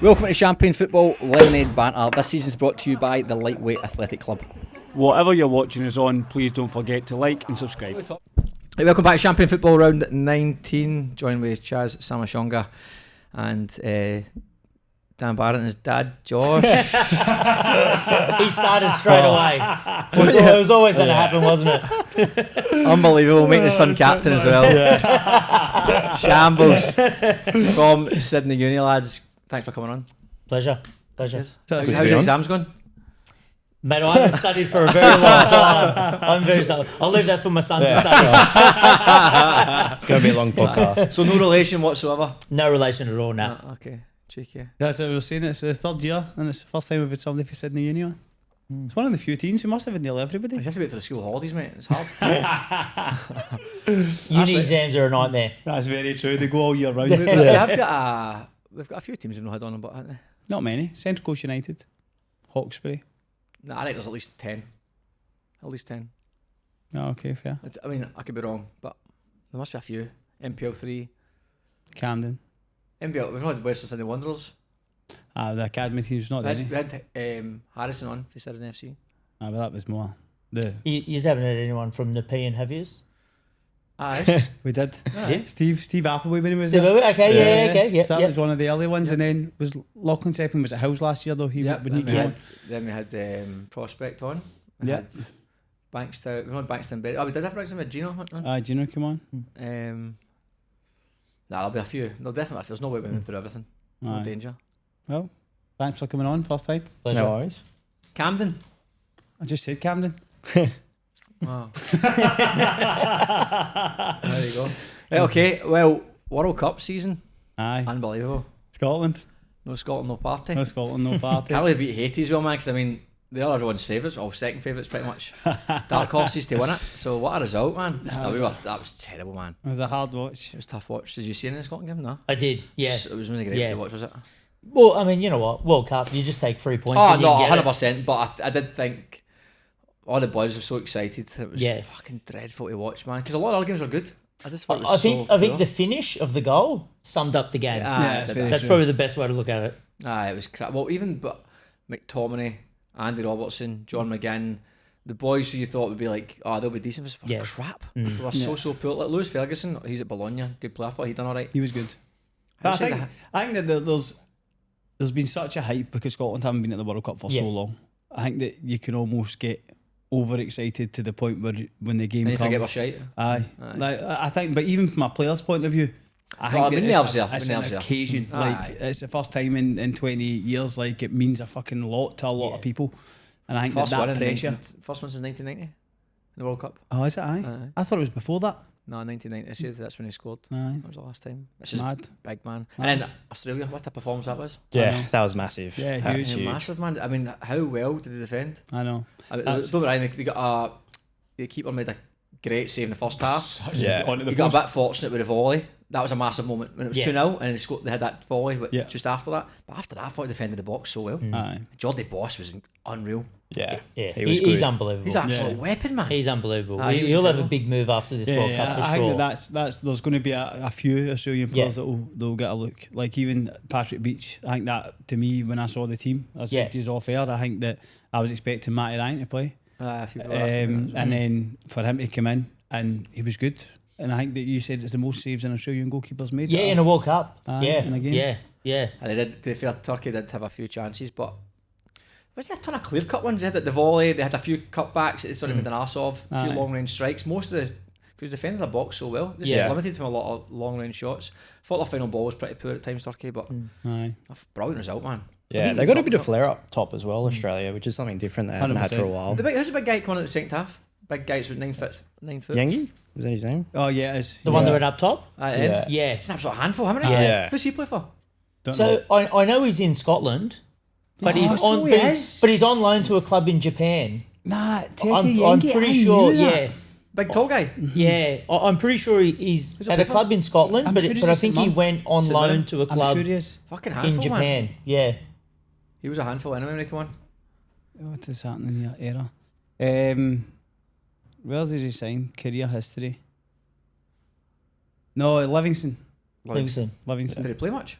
Welcome to Champagne Football Lemonade Banter. This season is brought to you by the Lightweight Athletic Club. Whatever you're watching us on, please don't forget to like and subscribe. Right, welcome back to Champagne Football Round 19. Joined with Chaz Samashonga and Dan Barrett and his dad, Josh. He started straight away. It was always going to happen, wasn't it? Unbelievable, making his son captain as well. Shambles from Sydney Uni, lads. Thanks for coming on. Pleasure. How's your exams going? Mate, I haven't studied for a very long time. I'm very sorry. I'll leave that for my son to study. It's going to be a long podcast. So no relation whatsoever? No relation at all, no. Okay, cheeky. That's what we were saying. It's the third year, and it's the first time we've had somebody for Sydney Uni on. It's one of the few teams who must have had nearly everybody. You have to wait till the school holidays, mate. It's hard. Uni exams are a nightmare. That's very true. They go all year round. We've got a few teams we've not had on them, but haven't they? Not many. Central Coast United, Hawkesbury. No, I think there's at least 10. At least 10. Oh, okay, fair. I mean, I could be wrong, but there must be a few. MPL 3. Camden. MPL, we've not had Western Sydney Wanderers. The academy team's not there. We had Harrison on for Sydney FC. But that was more. You haven't had anyone from Nepean, have you? Aye. We did. Yeah. Steve Appleby when he was So, there. okay, yeah. So that was one of the early ones, and then was Lachlan Sepping was at House last year though. Then we had Prospect on. We Yeah. had Bankstown. We had Bankstown Berry. We did have Bankstown. We had Gino on. Gino come on. There'll be a few. No, definitely. There's no way we went through everything. No Aye. danger. Well, thanks for coming on. First time. Pleasure. No worries. Camden. I just said Camden. Wow. There you go. Right, okay, well, World Cup season. Aye. Unbelievable. Scotland. No Scotland, no party. No Scotland, no party. Can't really beat Haiti as well, man, because I mean, they are everyone's favourites, well, second favourites pretty much. Dark horses to win it. So what a result, man. That was terrible, man. It was a hard watch. It was a tough watch. Did you see any of the Scotland game? No. I did, yeah. It was really great to watch, was it? Well, I mean, you know what? World Cup, you just take 3 points. Oh, when you no, can get 100%. But I did think all the boys were so excited. It was fucking dreadful to watch, man. Because a lot of other games were good. I just thought it was I think the finish of the goal summed up the game. That's probably the best way to look at it. It was crap. Well, even but McTominay, Andy Robertson, John McGinn, the boys who you thought would be like, they'll be decent, was crap. They were so poor. Like Lewis Ferguson, he's at Bologna, good player. I thought he'd done all right. He was good. But I think that there's been such a hype because Scotland haven't been at the World Cup for so long. I think that you can almost get overexcited to the point where when the game comes, forget shite. Aye. Like I think, but even from a player's point of view, I think it's an occasion. Like it's the first time in 20 years. Like it means a fucking lot to a lot of people, and I think first that pressure. First one since 1990 in the World Cup. Oh, is it? Aye. I thought it was before that. No, 1990. I said that's when he scored. Aye. That was the last time. Which Mad. Is big, man. And then Australia, what a performance that was. Yeah, that was massive. Yeah, huge. Massive, man. I mean, how well did they defend? I know. Don't get me wrong, they got the keeper made a great save in the first half. Yeah. He got a bit fortunate with the volley. That was a massive moment when it was 2-0 and they had that volley just after that. But after that, I thought he defended the box so well. Aye. Jordi Boss was unreal. Yeah. He's unbelievable. He's an absolute weapon, man. He's unbelievable. He'll have a big move after this World Cup for I sure. think that's there's going to be a few Australian players that'll get a look. Like even Patrick Beach. I think that to me when I saw the team, I said to you off air. I think that I was expecting Matty Ryan to play, and then for him to come in and he was good. And I think that you said it's the most saves an Australian goalkeeper's made. Yeah, in a World Cup. In a game. Yeah. And they did. To be fair, Turkey did have a few chances, but was there a ton of clear cut ones? They had the volley. They had a few cutbacks. They sort of made an arse of. A few long range strikes. Most of the because defended the box so well. Just limited from a lot of long range shots. Thought their final ball was pretty poor at times, Turkey, but a brilliant result, man. Yeah, they got a bit of flair up top as well, Australia, which is something different they haven't had for a while. Who's the big guy coming out the second half? Big guys with 9 foot. Yengi? Was that his name? Oh yeah, it is. The one that went up top? Yeah. He's an absolute handful, haven't he? Yeah. Who's he play for? I know he's in Scotland, but he's on loan to a club in Japan. Nah, I'm pretty sure. Yeah. Big tall guy. Yeah, I'm pretty sure he's at a club in Scotland, but I think he went on loan to a club fucking handful, in Japan. Man. Yeah. He was a handful anyway when he came on. What is happening in your era? Where did he sign? Career history. No, Livingston. Livingston. Did he play much?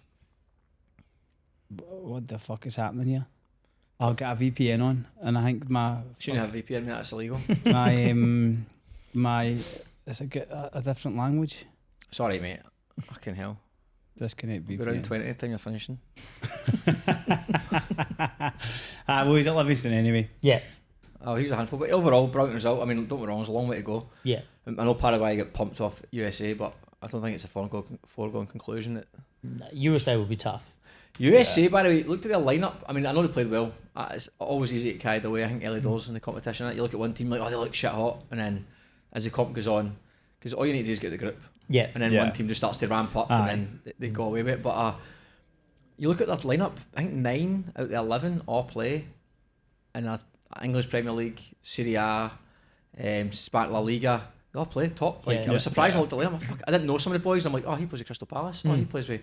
what the fuck is happening here? I'll get a VPN on, and I think my shouldn't have VPN. That's illegal. my is it get a different language? Sorry, mate. Fucking hell. Disconnect VPN. We're around 20 time you're finishing. Well, he's at Livingston anyway. Yeah. Oh, he was a handful, but overall, brilliant result. I mean, don't get me wrong, there's a long way to go. Yeah. I know Paraguay got pumped off USA, but I don't think it's a foregone conclusion that USA will be tough. USA, by the way, looked at their lineup. I mean, I know they played well. It's always easy to get carried away. I think early doors in the competition. You look at one team like, oh, they look shit hot, and then as the comp goes on, because all you need to do is get the group. Yeah. And then one team just starts to ramp up, and then they go away with it. But you look at that lineup. I think 9 out of the 11 all play in English Premier League, Serie A, Spanish La Liga. They all play top. I was surprised. I looked at the lineup. Fuck, I didn't know some of the boys. I'm like, oh, he plays with Crystal Palace. Oh, he plays with.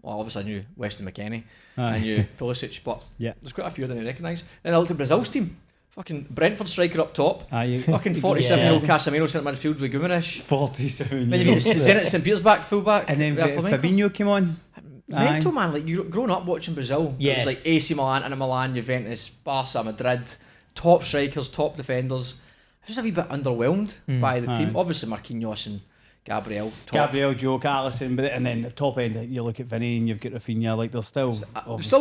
Well, obviously I knew Weston McKennie. I knew Pulisic, but there's quite a few I didn't recognise. Then I looked at Brazil's team. Fucking Brentford striker up top. Fucking 47-year-old Casemiro centre midfield with Guimaraes. 47. Then you get Zenit St. Petersburg fullback. And then Fabinho came on. Mental, man. Like, you growing up watching Brazil. It was like AC Milan, Inter Milan, Juventus, Barca, Madrid. Top strikers, top defenders. I was just a wee bit underwhelmed by the team. Obviously Marquinhos and Gabriel, Joe, Alisson, but and then the top end you look at Vinny and you've got Rafinha. Like they're still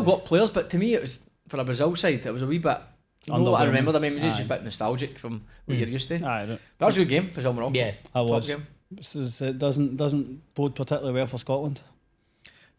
got players, but to me it was for a Brazil side. It was a wee bit. I remember. I mean, it's just a bit nostalgic from what you're used to. But that was a good game, Brazil Morocco. Yeah, that was. Game. It doesn't bode particularly well for Scotland.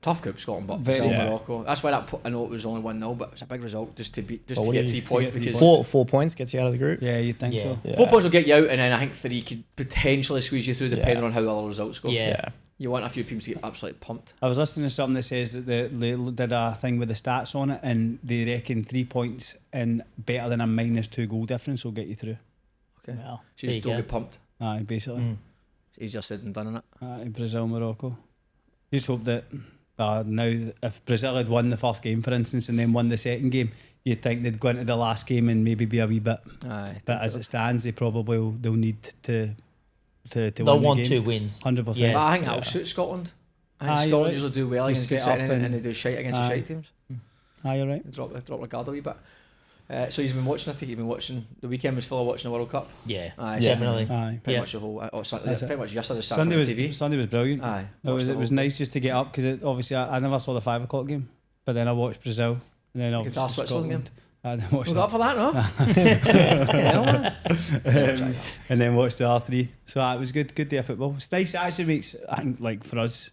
Tough group, Scotland, but Brazil, Morocco. That's why I know it was only 1-0, but it's a big result just to get 3 points. Because 4 points gets you out of the group. Yeah, you'd think so. Yeah. 4 points will get you out, and then I think 3 could potentially squeeze you through, depending on how other results go. Yeah. You want a few teams to get absolutely pumped. I was listening to something that says that they did a thing with the stats on it, and they reckon 3 points and better than a -2 goal difference will get you through. Okay. Well, so you just don't get pumped. Basically. It's easier said than done, isn't it? Brazil, Morocco. You just hope that now, if Brazil had won the first game, for instance, and then won the second game, you'd think they'd go into the last game and maybe be a wee bit. But as it stands, they'll need to they'll win want the game. 2 wins. 100%. Yeah. I think that'll suit Scotland. I think Scotland usually do well against good setting, and they do shite against the shite teams. You're right. They drop the guard a wee bit. So you've been watching. I think you've been watching. The weekend was full of watching the World Cup. Yeah, definitely. Pretty much the whole. Pretty much yesterday. Sunday was brilliant. It was nice just to get up because obviously I never saw the 5 o'clock game, but then I watched Brazil and then obviously Scotland. I didn't watch that. Up for that, no? And then watched the R3. So it was good day of football. It's nice. It actually makes, I think, like for us,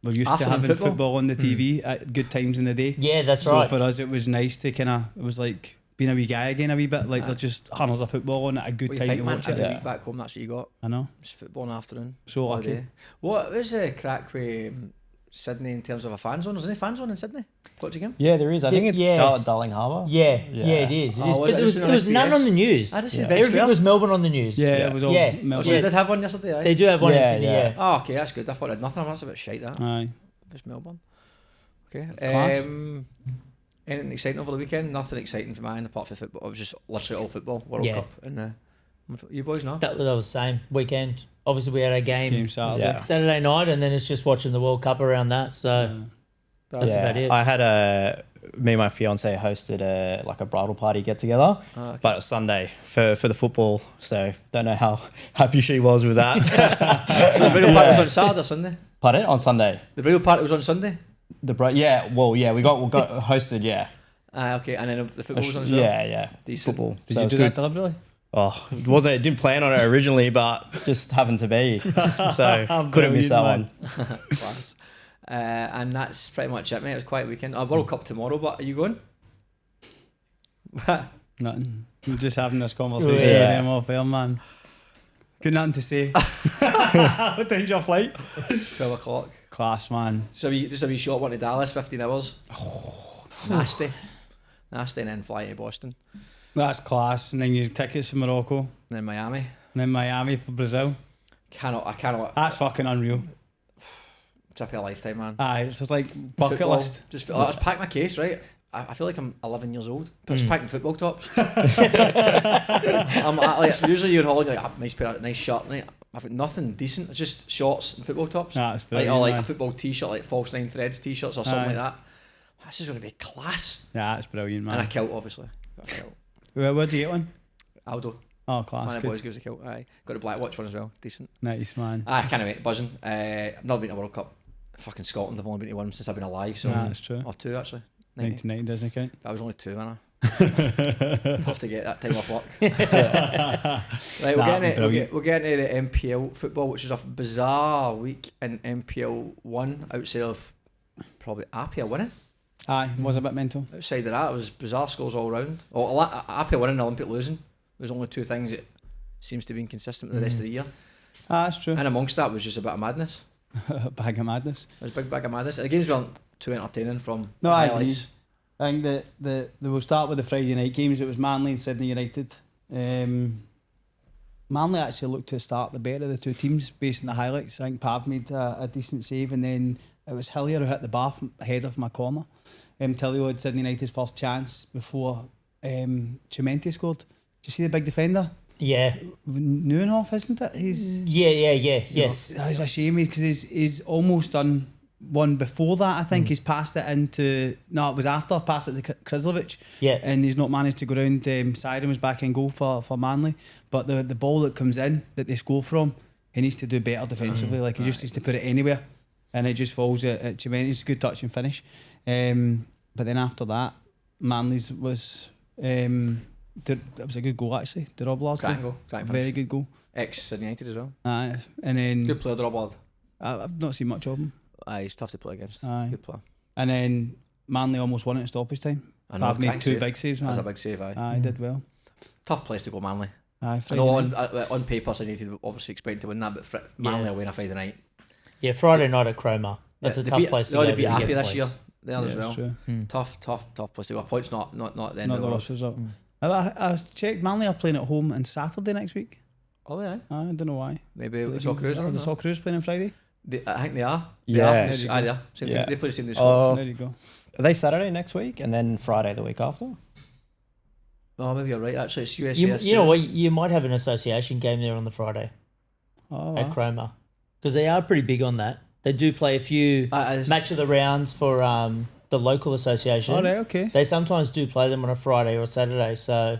we're used to having football on the TV at good times in the day. Yeah, that's right. So for us, it was nice to it was like being a wee guy again a wee bit. Like there's just hundreds of football on at a good time to watch it. Every week back home, that's what you got. I know. Just football in the afternoon. So lucky. What was the crack with Sydney in terms of a fan zone? Is there any fan zone in Sydney? Watch a game? Yeah, there is. I think it's Darling Harbour. Yeah, it is. It was none on the news. Everything was Melbourne on the news. Yeah, it was all Melbourne. So they did have one yesterday, They do have one in Sydney, yeah. Oh, okay, that's good. I thought I had nothing. That's a bit shite, that. Aye. Just Melbourne. Okay. Class. Anything exciting over the weekend? Nothing exciting for mine apart from football. It was just literally all football, World Cup. And you boys know? That was the same weekend. Obviously, we had a game Saturday night, and then it's just watching the World Cup around that. So that's about it. I had me and my fiance hosted a bridal party get together, but it was Sunday for the football. So don't know how happy she was with that. So the bridal party was on Saturday or Sunday? Pardon? On Sunday. The bridal party was on Sunday. We got hosted. Yeah. Okay, and then the football was on as well. Yeah. Decent. Football. Did you do that deliberately? Oh, it didn't plan on it originally, but just happened to be. So couldn't miss that one. Class. And that's pretty much it, mate. It was quite a weekend. World Cup tomorrow, but are you going? Nothing. We're just having this conversation with them off air, man. Got nothing to say. What time's your flight? 12 o'clock. Class, man. So just a wee short one to Dallas, 15 hours. Nasty. And then fly to Boston. That's class. And then you tickets for Morocco. And then Miami. And then Miami for Brazil. I cannot. That's fucking unreal. Trip of a lifetime, man. Aye, it's just like bucket list. I just packed my case, right? I feel like I'm 11 years old, but just packing football tops. Usually you're on holiday, like, nice pair of nice shirt, right? I've got nothing decent. It's just shorts and football tops. That's brilliant. Or like a football t-shirt, like false 9 threads t-shirts or something like that. this is going to be class. Yeah, that's brilliant, man. And a kilt, obviously. Got a kilt. Where did you get one? Aldo. Oh, class. Man, the Good. boys gives a kilt. Aye. Got a black watch one as well. Decent. Nice, man. I can't wait. Buzzing. I've never been to a World Cup. Fucking Scotland. I've only been to one since I've been alive. So Yeah, that's true. Or two actually. 99 doesn't count. I was only 2, man. Tough to get that time off work. Right, we'll get into the MPL football, which is a bizarre week in MPL 1 outside of probably Apia winning. Aye, was a bit mental. Outside of that, it was bizarre scores all round. Apia winning and Olympic losing. There's only 2 things that seems to be inconsistent with the rest of the year. Ah, that's true. And amongst that was just a bit of madness. A bag of madness. It was a big bag of madness. The games weren't too entertaining from No, I agree. highlights. I think that we'll start with the Friday night games. It was Manly and Sydney United. Manly actually looked to start the better of the 2 teams based on the highlights. I think Pav made a decent save, and then it was Hillier who hit the bar ahead of my corner. Tillio had Sydney United's first chance before Chimente scored. Did you see the big defender? Yeah. Neuenhoff, isn't it? Yes. It's a shame because he's almost done one before that. I think he's passed it into... No, it was after. Passed it to Krislovic. Yeah. And he's not managed to go round. Siren was back in goal for Manly. But the ball that comes in, that they score from, he needs to do better defensively. Like, he just needs to put it anywhere. And it just falls at Chimente. It's a good touch and finish. But then after that, Manly's was... that was a good goal, actually. The Rob Lard goal. Very good goal. Ex-Sydney United as well. And then... Good player, the Rob Lard. I've not seen much of him. Aye, he's tough to play against. Aye. Good player. And then Manly almost won it in stoppage time. Pav made 2 big saves, man. That was a big save, aye. Aye, did well. Tough place to go, Manly. Aye, I know on paper Sydney United obviously expecting to win that, but Manly away on a Friday night. Yeah, Friday night at Cromer. That's a tough place to go. They beat Happy this points. year there as well. True. Tough place to go. Points not at the end Not of the the worst result. I checked. Manly are playing at home on Saturday next week. Oh, yeah. I don't know why. Maybe the Socceroos are the Socceroos playing on Friday? I think they are. Yeah. They are. Same thing. They play the same day. There you go. Are they Saturday next week and then Friday the week after? Oh, maybe you're right. Actually, it's USCS. You know what? You might have an association game there on the Friday Oh, at Cromer, because they are pretty big on that. They do play a few match of the rounds for the local association. all right, okay. They sometimes do play them on a Friday or a Saturday, so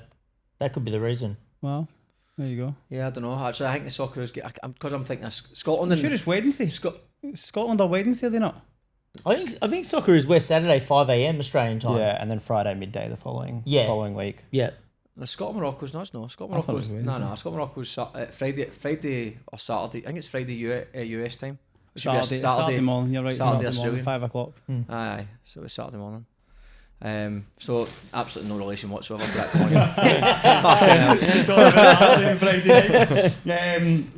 that could be the reason. Well, there you go. Yeah, I don't know. Actually, I think the Socceroos get because I'm thinking of Scotland. I'm sure it's Wednesday. Scotland or Wednesday, are they not? I think soccer is West Saturday 5 a.m. Australian time. Yeah, and then Friday midday the following week. Yeah. No, Scotland Morocco's no. Scotland I thought it Morocco's was no. Scotland Morocco's Friday or Saturday. I think it's Friday US time. It should be a Saturday morning. You're right. Saturday Saturday morning, Australian. 5:00. Aye, so it's Saturday morning. So absolutely no relation whatsoever.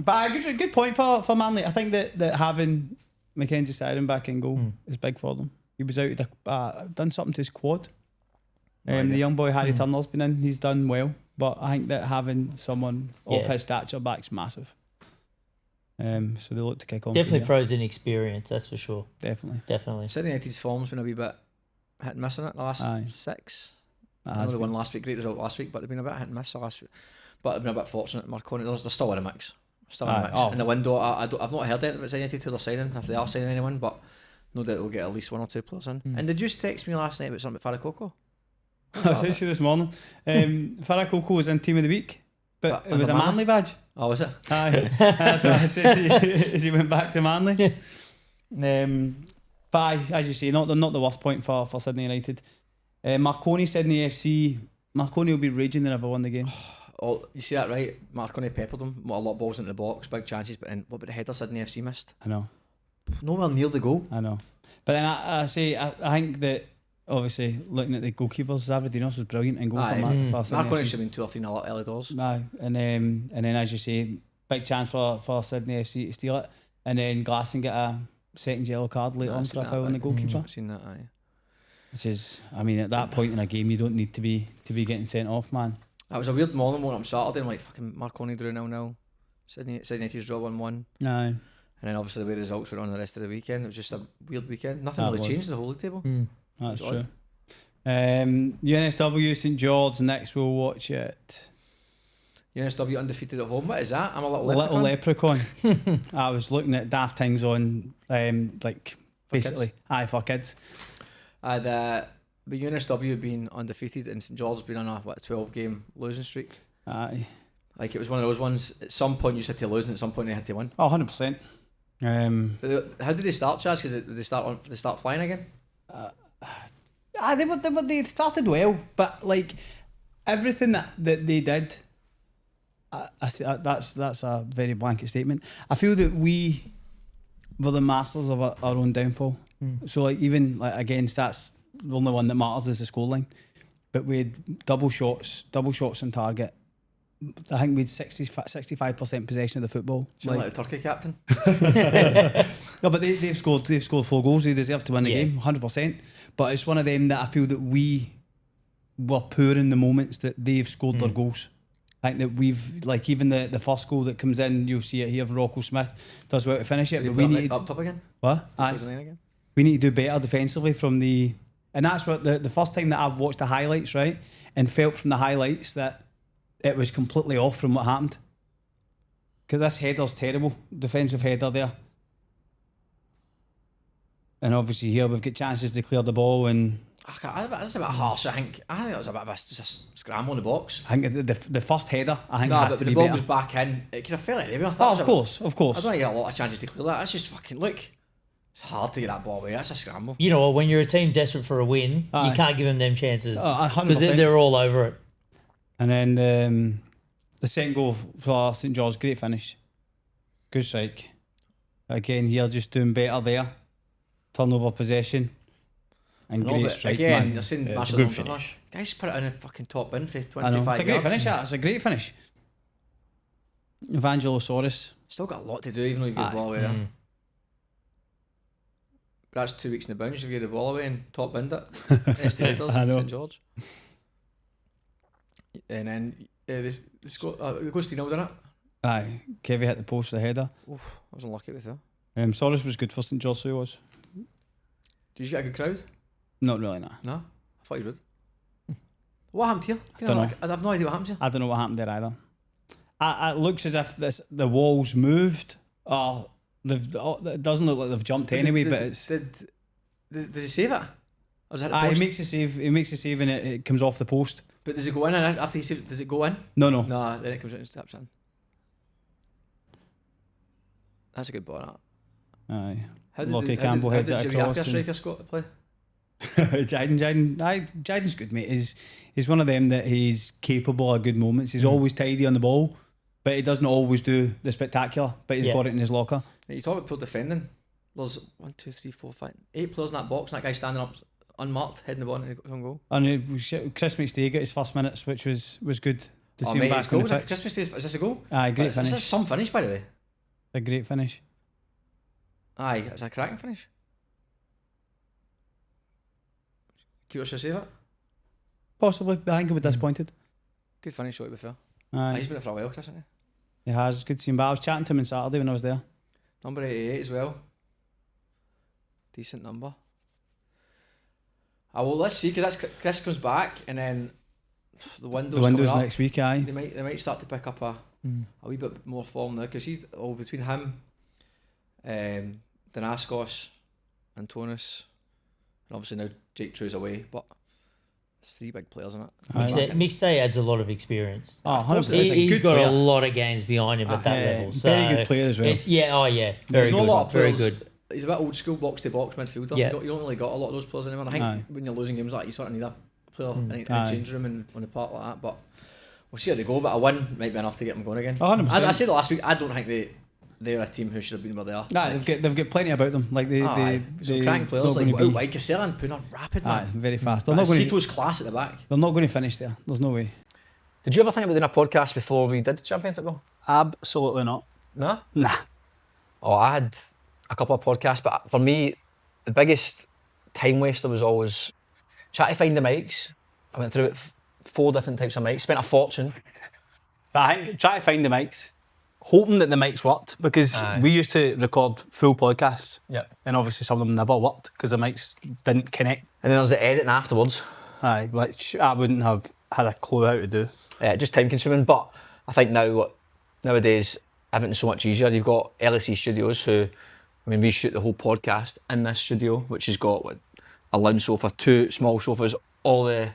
But a good point for Manly. I think that having Mackenzie Siren back in goal is big for them. He was out done something to his quad. The young boy Harry Turner's been in. He's done well, but I think that having someone of his stature back's massive. So they look to kick on. Definitely throws in experience, that's for sure. Definitely. Sydney United's form's been a wee bit hit and miss in it the last 6. I know they won last week, great result last week, but they've been a bit hit and miss the last week. But they've been a bit fortunate. Marconi, they're still in a mix. In the window, I've not heard anything about Sydney United who they're signing, if they are signing anyone, but no doubt we'll get at least 1 or 2 players in. And did you text me last night about something about Farah Coco? I said to you this morning. Farah Coco was in Team of the Week, but it was a Manly badge. Oh, was it? Aye. That's what I said to you as he went back to Manly. But aye, as you say, not the worst point for Sydney United. Marconi, Sydney FC. Marconi will be raging they never won the game. Oh, you see that right? Marconi peppered them. A lot of balls into the box, big chances, but then what about the header Sydney FC missed? I know. Nowhere near the goal. I know. But then I think that obviously looking at the goalkeepers, Zavadinos was brilliant in goal for Sydney Marconi FC. should have been 2 or 3 early doors. Aye, and then as you say, big chance for Sydney FC to steal it, and then Glasson get a second yellow card later on for a foul on the goalkeeper. I've seen that, aye. Which is, I mean, at that point in a game, you don't need to be getting sent off, man. That was a weird morning when I'm Saturday. I'm like, fucking Marconi drew 0-0. Sydney United's draw 1-1. Aye. And then obviously the way the results went on the rest of the weekend, it was just a weird weekend. Nothing really changed the whole league table. That's true. UNSW St George next. We'll watch it. UNSW undefeated at home. What is that? I'm a little leprechaun. I was looking at daft things on basically for kids. But UNSW been undefeated and St George's been on a 12-game losing streak. Aye. Like it was one of those ones. At some point you had to lose, and at some point they had to win. Oh, 100%. How did they start, Chaz? Did they start flying again? They started well, but like everything that they did, that's a very blanket statement. I feel that we were the masters of our own downfall. So like even like against that's the only one that matters is the scoreline, but we had double shots on target. I think we had 65% possession of the football. Like the Turkey captain. No, but they've scored 4 goals. They deserve to win the game, 100%. But it's one of them that I feel that we were poor in the moments that they've scored their goals. I think that we've, like, even the first goal that comes in, you'll see it here. Rocco Smith does well to finish it, but we need up top again. What? We need to do better defensively from the, and that's what the first time that I've watched the highlights, right, and felt from the highlights that it was completely off from what happened. Because this header's terrible, defensive header there. And obviously here we've got chances to clear the ball and... That's a bit harsh, I think. I think it was a bit of a scramble in the box. I think the first header, I think, has to be better. The ball goes back in. It could have fell anywhere. Oh, of course. I don't think you get a lot of chances to clear that. That's just fucking... Look, it's hard to get that ball away. That's a scramble. You know what? When you're a team desperate for a win, you can't give them them chances. Because they're all over it. And then the second goal for St George, great finish. Good strike. Again, here just doing better there. Turnover possession. And great strike, again, man. You're seeing it's a good finish. Guys put it in a fucking top bin for 25 I know. It's a great yards. finish, It's a great finish. Evangelosaurus. Still got a lot to do, even though you've got the ball away there. But that's 2 weeks in the bounce. You've got the ball away and top binned it. Estimators in St George. And then it goes 3-0, didn't it? Aye, Kevy hit the post, the header. Oof, I was unlucky with that. Saurus was good for St George, so he was. Did you get a good crowd? Not really, no. No? I thought you would. What happened here? I don't know. I have no idea what happened here. I don't know what happened there either. It looks as if the walls moved. It doesn't look like they've jumped anyway, but it's... Did he save it? Or was it the he post? makes a save and it comes off the post. But does it go in after he saved? Does it go in? No. No, then it comes out and steps in. That's a good ball, that. Aye. Lockie Campbell heads it across. How did striker Scott to play? Jayden's good, mate. He's one of them that he's capable of good moments. He's always tidy on the ball, but he doesn't always do the spectacular. But he's got it in his locker. You talk about poor defending. There's 1, 2, 3, 4, 5, 8 players in that box, and that guy standing up unmarked, heading the ball and on goal. And Chris McStay got his first minutes, which was good to see him back on the pitch. Chris McStay, is this a goal? Aye, great finish. This is some finish, by the way. A great finish. Aye, it's a cracking finish. Keeper should save it. Possibly, I think he'll be disappointed. Good finish, shot to be fair. Aye. He's been there for a while, Chris, hasn't he? He has. Good to see him. But I was chatting to him on Saturday when I was there. Number 88 as well. Decent number. Well, let's see, because Chris comes back and then the window's next week. Aye, they might start to pick up a wee bit more form now, because he's between him, Danaskos, Antonis, and obviously now Jake True's away, but 3 big players in it. McStay adds a lot of experience. Oh, 100%. He's got a lot of games behind him at that level. So very good player as well. Very good. Very good. He's a bit old school box to box midfielder. Yeah. You don't really got a lot of those players anymore. I think when you're losing games like that, you sort of need a player in a change room and on the park like that. But we'll see how they go. But a win might be enough to get them going again. 100%. I said last week, I don't think they're a team who should have been where they are. Nah, they've got plenty about them. Like they cracking players like Cassella and Puna, rapid man. Very fast. They're not going Cito's class at the back. They're not going to finish there. There's no way. Did you ever think about doing a podcast before we did champion football? Absolutely not. No? Nah. Oh, I had a couple of podcasts, but for me, the biggest time waster was always trying to find the mics. I went through it 4 different types of mics, spent a fortune. But I think try to find the mics, hoping that the mics worked, because we used to record full podcasts. Yeah. And obviously some of them never worked because the mics didn't connect. And then there's the editing afterwards. Aye, which I wouldn't have had a clue how to do. Just time consuming, but I think nowadays everything's so much easier. You've got LSE Studios who, we shoot the whole podcast in this studio, which has got a lounge sofa, 2 small sofas, all the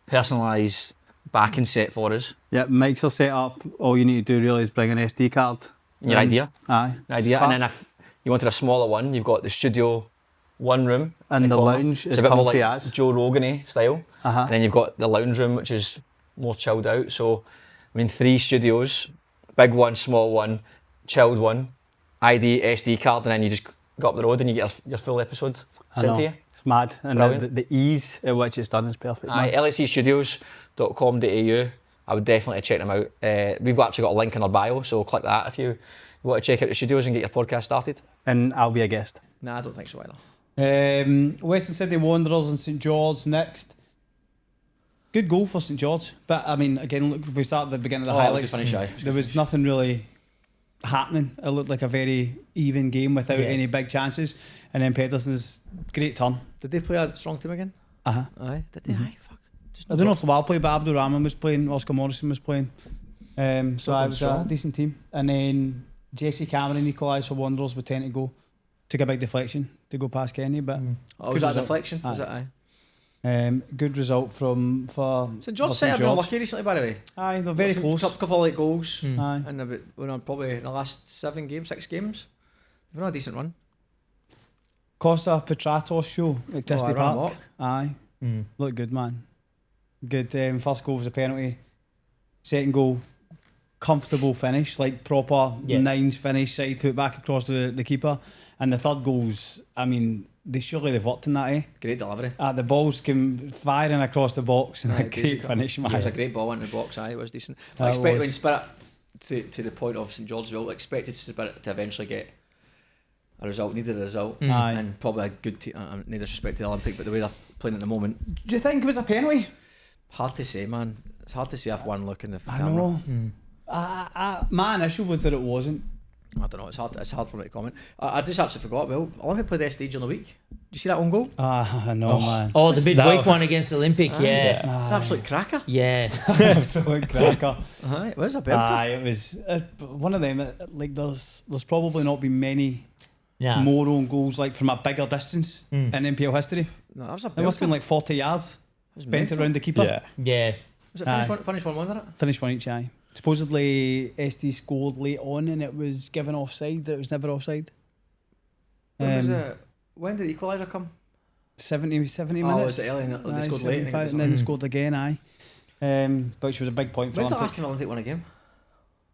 personalised backing set for us. Yeah, mics are set up. All you need to do really is bring an SD card. Your idea. Aye. Idea. And then if you wanted a smaller one, you've got the studio one room. And the corner. lounge It's is a bit more comfy like as. Joe Rogan-y style. Uh-huh. And then you've got the lounge room, which is more chilled out. So, 3 studios, big one, small one, chilled one, ID, SD card, and then you just go up the road and you get your full episode sent to you. It's mad. And the ease at which it's done is perfect. Aye, lscstudios.com.au. I would definitely check them out. We've actually got a link in our bio, so click that if you want to check out the studios and get your podcast started. And I'll be a guest. Nah, I don't think so either. Western Sydney Wanderers and St George next. Good goal for St George, but I mean, again, look, if we start at the beginning of the highlights, there was nothing really happening. It looked like a very even game without any big chances, and then Pedersen's great turn. Did they play a strong team again? Uh-huh. Aye, did they? Mm-hmm. Aye, fuck. I don't know if the Wild played, but Abdul Rahman was playing, Oscar Morrison was playing. So I was a decent team. And then Jesse Cameron equalised for Wanderers with 10 to go. Took a big deflection to go past Kenny, but was that a deflection? Was it? Aye. Good result for St George City have been lucky recently, by the way. Aye, they're very close. A couple of late goals, Aye. and we're on probably in the last 6 games. They've on a decent run. Costa Petratos show at Christie Park. Aye, looked good, man. Good. First goal was a penalty. Second goal, comfortable finish, like proper nines finish, side foot back across the keeper. And the third goal's, I mean, they've worked in that, eh? Great delivery. The balls came firing across the box and a great finish, man. It was a great ball into the box, it was decent. I expect when Spirit, to the point of St George's, expected Spirit to eventually get a result, needed a result, and probably a good team. No disrespect to the Olympic, but the way they're playing at the moment. Do you think it was a penalty? Hard to say, man. It's hard to say off one look in the I camera. know. My initial was that it wasn't. I don't know. It's hard for me to comment. I just actually forgot. Well, Olympic played the stage on the week. Did you see that one goal? No, man. Oh, the big week one against Olympic. It's an absolute cracker. Yeah. Absolute cracker. It was a belter. It was one of them. Like there's probably not been many more own goals like from a bigger distance in NPL history. No, that was a belter. It must have been like 40 yards bent around the keeper. Yeah. Was it finished 1-1, wasn't it? Finished one each, aye. Supposedly ST scored late on and it was given offside. It was never offside. When did the equaliser come? 70 minutes. Was it early? They scored late. And then they scored again, aye. Which was a big point for When's the Olympic. last time Olympic won a game?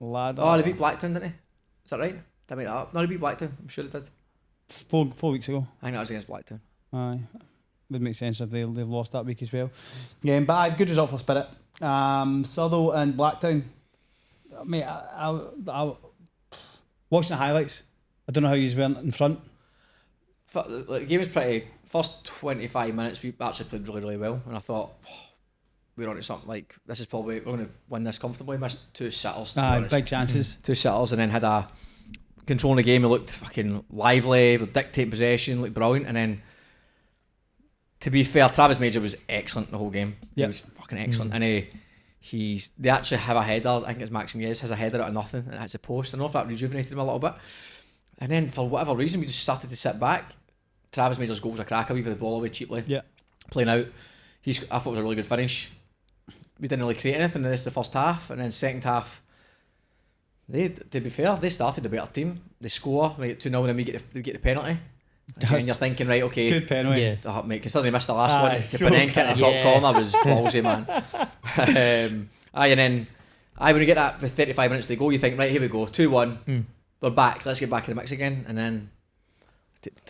Ladder. Oh, they beat Blacktown, didn't they? Is that right? Did I make that up? No, they beat Blacktown. I'm sure they did. 4 weeks ago. I think that was against Blacktown. Aye. Would make sense if they've lost that week as well. Yeah, but aye, good result for Spirit. Sutherland and Blacktown. Mate, I watching the highlights. I don't know how you went in front. The game was pretty. First 25 minutes, we actually played really, really well, and I thought we're on to something. Like this is probably we're going to win this comfortably. Missed 2 sitters. Big chances. 2 sitters, and then had a controlling the game. It looked fucking lively, with dictating possession, looked brilliant, and then. To be fair, Travis Major was excellent the whole game. He was fucking excellent, and they actually have a header. I think it's Maxim Yes has a header out of nothing and it hits a post. I don't know if that rejuvenated him a little bit. And then for whatever reason, we just started to sit back. Travis Major's goal was a cracker. We for the ball away cheaply. Yeah, playing out. I thought it was a really good finish. We didn't really create anything in the rest of the first half, and then second half. To be fair, they started a better team. They score, we get 2-0, and then we get the penalty. And you're thinking, right, okay, good penalty. Yeah. Oh, mate, considering they missed the last one, Panenka in the top corner was ballsy, man. And then when you get that with 35 minutes to go, you think, right, here we go, 2-1, we're back, let's get back in the mix again. And then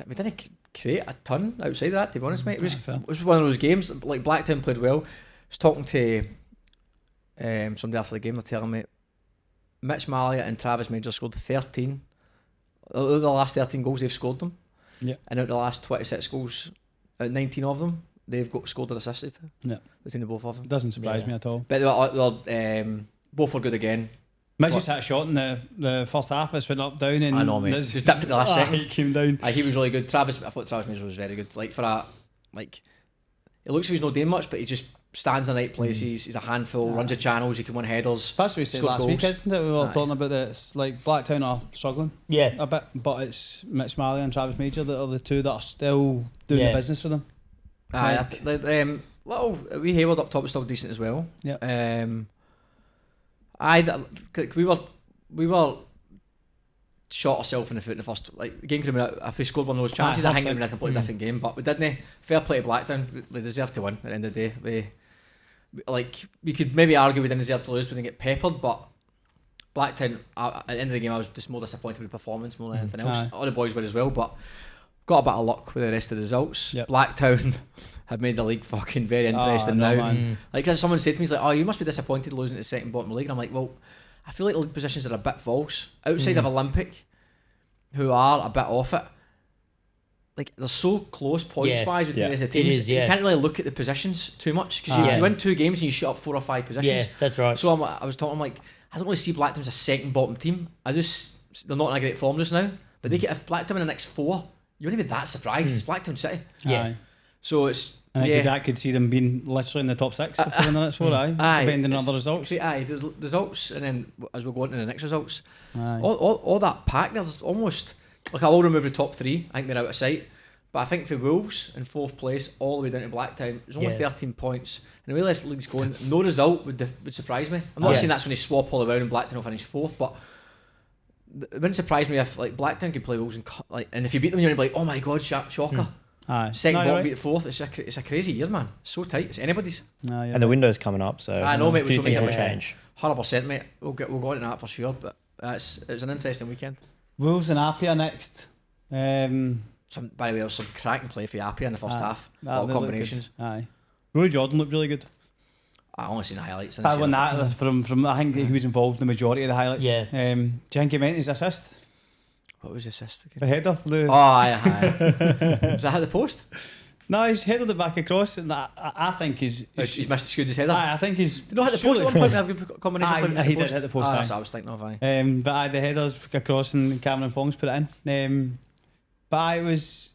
we didn't create a ton outside of that, to be honest, mate. It was one of those games, like Blacktown played well. I was talking to somebody after the game, they're telling me Mitch Marriott and Travis Major scored 13. Out of the last 13 goals, they've scored them. Yeah. And out of the last 26 goals, 19 of them, they've got scored or assisted. Yeah. Between the both of them. Doesn't surprise me at all. But they're both were good again. Mitch just had a shot in the first half, it's went up, down, and I know, mate. Just dipped at the last second. He came down. He was really good. I thought Travis Major was very good. Like, it looks like he's not doing much, but he just stands in the right places. He's a handful, runs the channels, he can win headers. That's what we said last week, isn't it? We were talking about that. It's like Blacktown are struggling a bit, but it's Mitch Marley and Travis Major that are the two that are still doing the business for them. Little we Hayward up top was still decent as well. Yeah. We were shot ourselves in the foot in the first game. If we scored one of those chances, I think it would have been a completely different game. But we didn't. Fair play to Blacktown. They deserved to win at the end of the day. We could maybe argue we didn't deserve to lose. We didn't get peppered, but Blacktown at the end of the game, I was just more disappointed with the performance more than anything else. All the boys were as well, but got a bit of luck with the rest of the results. Yep. Blacktown have made the league fucking very interesting now. Like someone said to me, he's like, "Oh, you must be disappointed losing to the second bottom of the league." And I'm like, well, I feel like the league positions are a bit false outside of Olympic, who are a bit off it. Like they're so close points wise between the teams. It is, you can't really look at the positions too much because you win 2 games and you shoot up 4 or 5 positions. Yeah, that's right. So I was talking, I'm like, I don't really see Blacktown as a second bottom team. They're not in a great form just now. But they get if Blacktown in the next 4, you wouldn't be that surprised. It's Blacktown City. Yeah. So it's I could see them being literally in the top 6 if they're in the next 4. Depending on other results. The results, and then as we go on to the next results, all that pack there's almost like I will remove the top 3. I think they're out of sight. But I think for Wolves in 4th place, all the way down to Blacktown, there's only 13 points. And the way this league's going, no result would surprise me. I'm not saying that's when they swap all around and Blacktown will finish 4th, but it wouldn't surprise me if Blacktown could play Wolves and if you beat them, you're going to be like, oh my god, shocker. Second bottom beat 4th. It's a crazy year, man. So tight. It's anybody's. And the window's coming up, so I know, mate. Which will change. 100%, mate. We'll go into that for sure. But it was an interesting weekend. Wolves and Apia next. By the way, some cracking play for Apia in the first half. A lot of combinations. Roy Jordan looked really good. I only seen the highlights. I won that from I think he was involved in the majority of the highlights. Yeah. Do you think he meant his assist? What was the assist again? The header. Aye. Was that at the post? No, he's headed it back across, and I think he's missed the Scoody's header. I think he's. Did not hit the post at one point? Have a good combination. He did hit the post. That's what I was thinking of. But the headers across and Cameron Fong's put it in. But it was.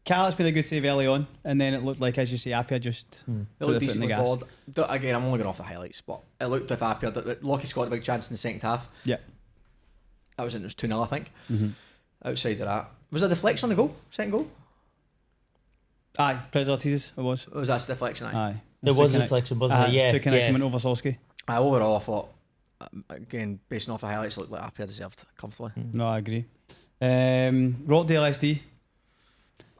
Carlett's made a good save early on, and then it looked like, as you say, Apia just They looked decently forward. Again, I'm only going off the highlights, but it looked like Apia. Lockie scored a big chance in the second half. Yeah. That was 2-0, I think. Outside of that, was there a deflection on the goal? Second goal? Aye, Prezaltides, it was. Was that a deflection? Aye. There was a deflection, wasn't it? Yeah. Took an went over Solskjaer. Overall, I thought, again, based off the highlights, it looked like Apia deserved comfortably. No, I agree. Rockdale SD.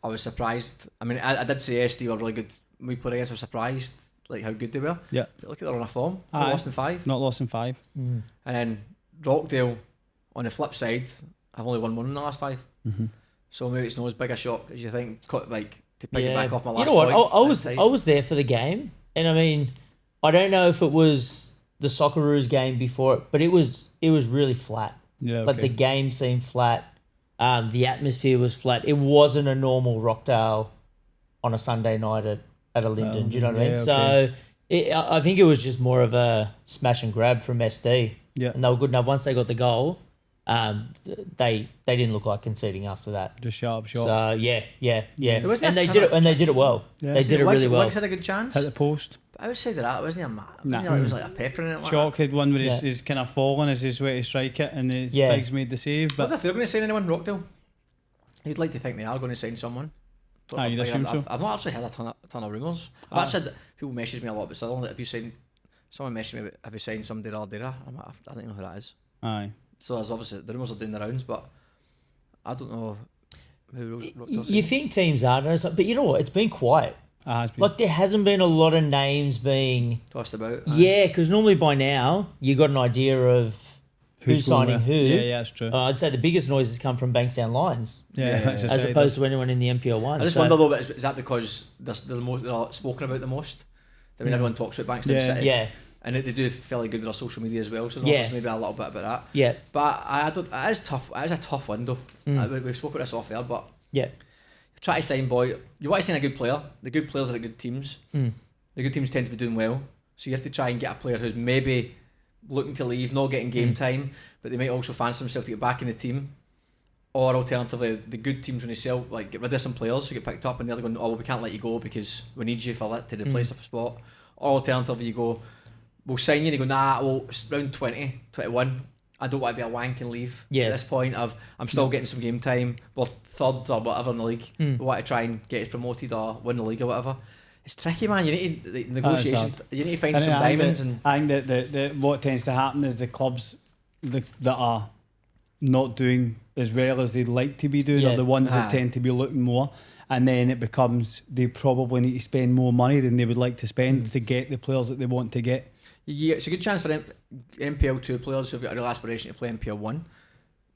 I was surprised. I mean, I did say SD were really good. We played against. I was surprised how good they were. Yeah. But look at their run of form. Not lost in 5. Not lost in 5. And then Rockdale, on the flip side, have only won 1 in the last 5. So maybe it's not as big a shock as you think. To pick it back off my last point. You know what? I was there for the game, and I mean, I don't know if it was the Socceroos game before it, but it was really flat. Yeah. Like the game seemed flat. The atmosphere was flat. It wasn't a normal Rockdale on a Sunday night at a Linden. Do you know what I mean? Okay. So I think it was just more of a smash and grab from SD. Yeah. And they were good enough. Once they got the goal, they didn't look like conceding after that. Just sharp shot. So yeah. And they did it well. Yeah. They did it really well. Winks had a good chance. Hit the post. But I would say that wasn't a mad. It was like a pepper in it. Chalk had one where he's kind of fallen as his way to strike it, and the Figs made the save. But I wonder if they're going to sign anyone, Rockdale. You'd like to think they are going to sign someone. You'd assume so. I've not actually heard a ton of rumours. That said, that people message me a lot about Sutherland. If you signed, someone messaged me about have you signed somebody or Dara? I don't know who that is. Aye. So there's obviously the rumours are doing the rounds, but I don't know who. You think teams are, but you know what? It's been quiet. It has been. Like there hasn't been a lot of names being tossed about. Yeah, because normally by now you got an idea of who's signing who. Yeah, that's true. I'd say the biggest noises come from Bankstown Lions. As opposed to anyone in the NPL one. I just wonder though, is that because they're spoken about the most? I mean, everyone talks about Bankstown City. Yeah. And they do fairly good with their social media as well, so there's maybe a little bit about that. Yeah. But it is tough. It is a tough window. We've spoken about this off air, but try to sign you want to sign a good player. The good players are the good teams. The good teams tend to be doing well, so you have to try and get a player who's maybe looking to leave, not getting game time, but they might also fancy themselves to get back in the team. Or alternatively, the good teams when they sell, like get rid of some players who get picked up, and they're going, oh well, we can't let you go because we need you for that to replace a spot. Or alternatively, you go, we'll sign you, and you go, nah, well, it's round 20, 21. I don't want to be a wank and leave at this point. I'm still getting some game time. We're third or whatever in the league. We want to try and get us promoted or win the league or whatever. It's tricky, man. You need to negotiation. You need to find And some I think diamonds. I think that the what tends to happen is the clubs that are not doing as well as they'd like to be doing are the ones that tend to be looking more, and then it becomes they probably need to spend more money than they would like to spend to get the players that they want to get. Yeah, it's a good chance for NPL 2 players who've got a real aspiration to play NPL 1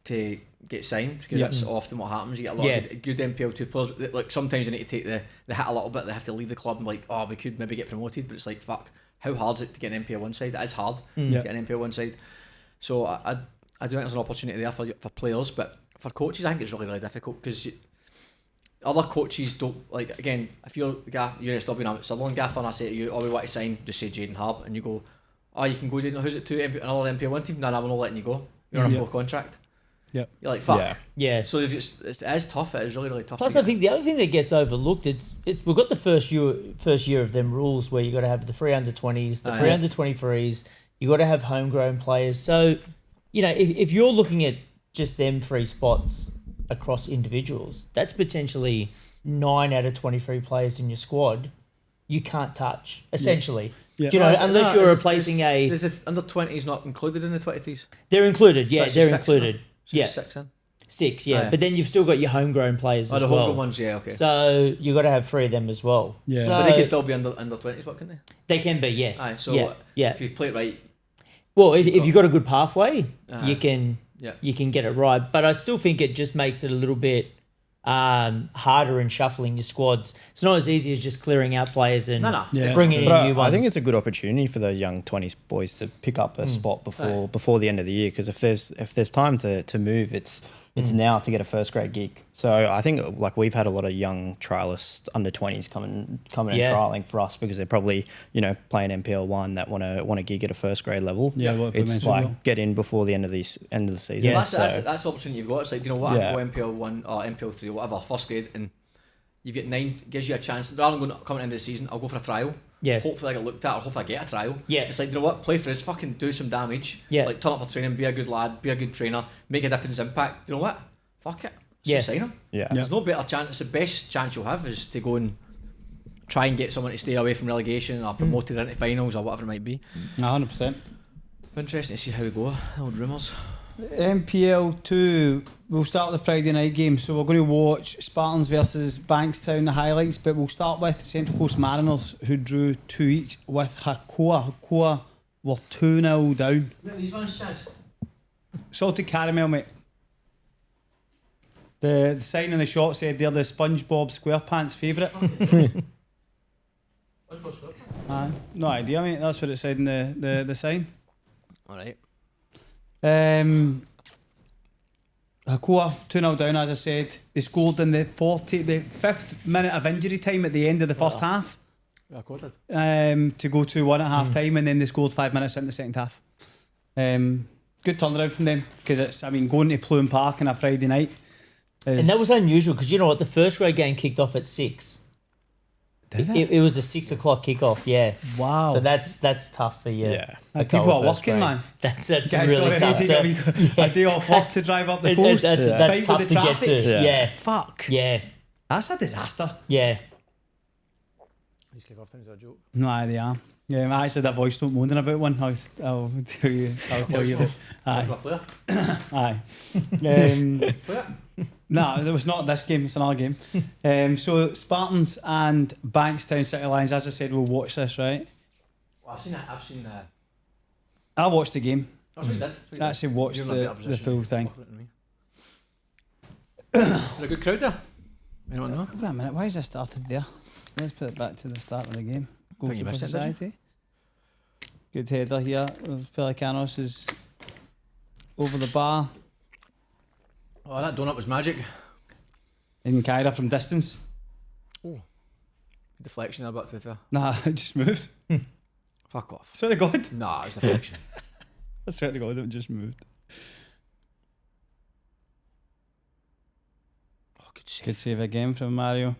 to get signed, because that's often what happens. You get a lot of good NPL 2 players. Like sometimes they need to take the hit a little bit. They have to leave the club and like, oh, we could maybe get promoted, but it's like, fuck, how hard is it to get an NPL 1 side? It is hard to get an NPL 1 side. So I do think there's an opportunity there for players, but for coaches I think it's really, really difficult, because other coaches don't, like, again, if you're UNSW and I'm at Sutherland gaffer and I say to you, oh, we want to sign, just say Jaden Hart, and you go, oh, you can go, Jaden, who's it to, another NPL 1 team? No, I'm not letting you go. You're on a pro contract. Yep. You're like, fuck. Yeah. So it is tough. It is really, really tough. Plus, I think the other thing that gets overlooked, it's we've got the first year of them rules where you got to have the 3 under-20s, the 3 under-23s. You got to have homegrown players. So, you know, if you're looking at just them 3 spots across individuals, that's potentially 9 out of 23 players in your squad you can't touch, essentially. Yeah. Do you know, unless you're replacing Is the under-20s not included in the 23s? They're included, yeah, so they're included. So 6 then? 6, yeah. But then you've still got your homegrown players as well. The homegrown ones, yeah, okay. So you got to have 3 of them as well. Yeah. So, but they can still be under-20s, what can they? They can be, yes. Aye, so if you play it right... Well, if you've got a good pathway, you can get it right. But I still think it just makes it a little bit harder in shuffling your squads. It's not as easy as just clearing out players and bringing in new ones. I think it's a good opportunity for the young 20s boys to pick up a spot before the end of the year, because if there's time to move, it's now to get a first grade gig. So I think like we've had a lot of young trialists under 20s coming and trialing for us, because they're probably playing NPL 1 that want to gig at a first grade level. Yeah, it's like get in before the end of the season. Yeah, that's the opportunity you've got. It's like, what, I can go NPL 1 or NPL 3 or whatever, first grade, and you get 9, gives you a chance. Rather than coming into the season, I'll go for a trial. Yeah. Hopefully I get looked at, or hopefully I get a trial. Yeah. It's like, what, play for us, fucking do some damage. Yeah. Like turn up for training, be a good lad, be a good trainer, make a difference, impact. You know what? Fuck it. Just sign him. Yeah. There's no better chance. It's the best chance you'll have is to go and try and get someone to stay away from relegation or promoted into finals or whatever it might be. 100%. Interesting to see how we go. Old rumours. NPL 2, we'll start with the Friday night game. So we're going to watch Spartans versus Bankstown, the highlights, but we'll start with Central Coast Mariners, who drew 2 each with Hakoah. Hakoah were 2-0 down. These ones, Chaz? Salted caramel, mate. The sign on the shop said they're the SpongeBob SquarePants favourite. No idea, mate. That's what it said in the sign. Alright. Hakoah 2-0 down, as I said. They scored in the 5th minute of injury time at the end of the first half. To go 2-1 at half time, and then they scored 5 minutes in the second half. Good turnaround from them, because it's, going to Plume Park on a Friday night. And that was unusual, because you know what, the first grade game kicked off at 6. Did it was a 6 o'clock kickoff, yeah. Wow. So that's tough for you. Yeah. People are working, man. That's really tough. A day off work to drive up the coast. That's tough to get to. Yeah. Fuck. Yeah. That's a disaster. Yeah. These kick-off times are a joke. No, they are. Yeah, I actually did a voice note moaning about one. I'll tell you. Aye. Aye. No, it was not this game. It's another game. So Spartans and Bankstown City Lions. As I said, we'll watch this, right? Well, I've seen that. I watched the game. Oh, so you did? I actually watched the full thing. A good crowd there. Anyone know? Wait a minute. Why is this started there? Let's put it back to the start of the game. Goalkeeper Society. Good header here. Pelicanos is over the bar. Oh, that donut was magic. In Kyra from distance. Oh. Deflection there, but to be fair. Nah, it just moved. Fuck off. Swear to God. Nah, it was deflection. I swear to God, it just moved. Oh, good save. Good save again from Mario.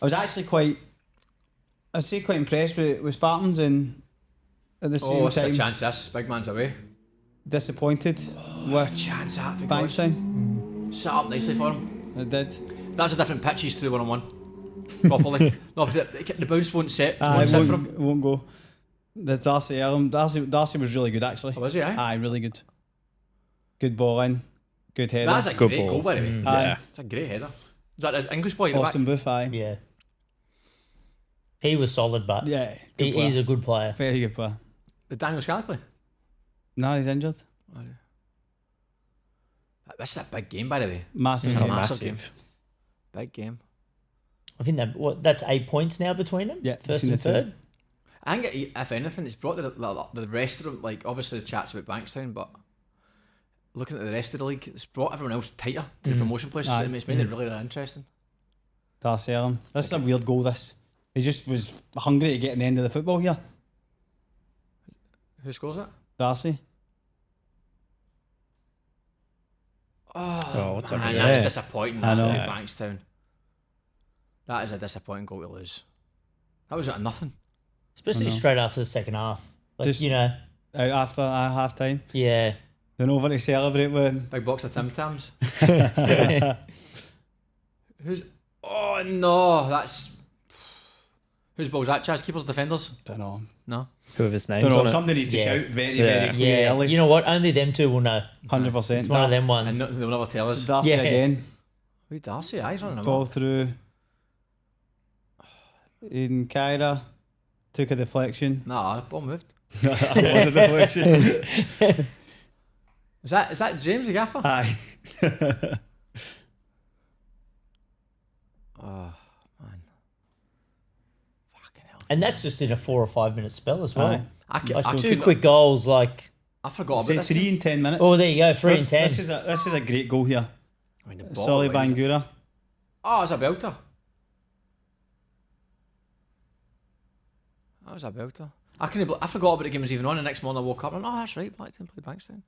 I was actually quite impressed with Spartans, and at the same what's time, the chance this? Big man's away. Disappointed with chance that Bankstown. Set up nicely for him. It did. That's a different pitch he's through 1-on-1. properly. No, the bounce won't set. It won't go. The Darcy was really good actually. Oh, was he? Aye, really good. Good ball in, good header. That's a great goal, by the way. Yeah, it's a great header. Is that an English boy? Austin Booth, aye. Yeah. He was solid, but yeah, he's a good player. Very good player. Did Daniel Scally play? No, he's injured. Oh, yeah. This is a big game, by the way. Massive, massive game. Big game. I think that's 8 points now between them. Yeah, first and third. I think if anything, it's brought the rest of them. Like obviously the chats about Bankstown, but looking at the rest of the league, it's brought everyone else tighter to the promotion places. It's made it really, really interesting. Darcy Allen. This is a weird goal. He just was hungry to get in the end of the football here. Who scores it? Darcy. Oh, what's up? That's disappointing. I know. Bankstown. That is a disappointing goal to lose. That was nothing. Especially straight after the second half. Like, Just out after half time. Yeah. Then over to celebrate with. Big box of Tim Tams. Who's? Oh no, that's. Whose ball's that? Chaz, keepers, defenders? Don't know. No. Whoever's name's Don't know. on it. Somebody needs to shout very clear early. You know what? Only them two will know. 100%. It's one of them ones. And they'll never tell us. Darcy again. Who Darcy? I don't know. Ball through. Aiden Kyra took a deflection. Nah, ball moved. That was a deflection. Is that James the gaffer? Aye. Oh man. Fucking hell. And that's just in a 4 or 5 minute spell as well. Aye. Two quick goals, like. I forgot Say about this. 3 in 10 minutes. Oh, there you go, 3 and 10. This is a great goal here. I mean, the ball, Solly like- Bangura. Oh, it's a belter. That was a belter. I forgot about the game was even on. The next morning I woke up and that's right, Blacktown played Bankstown.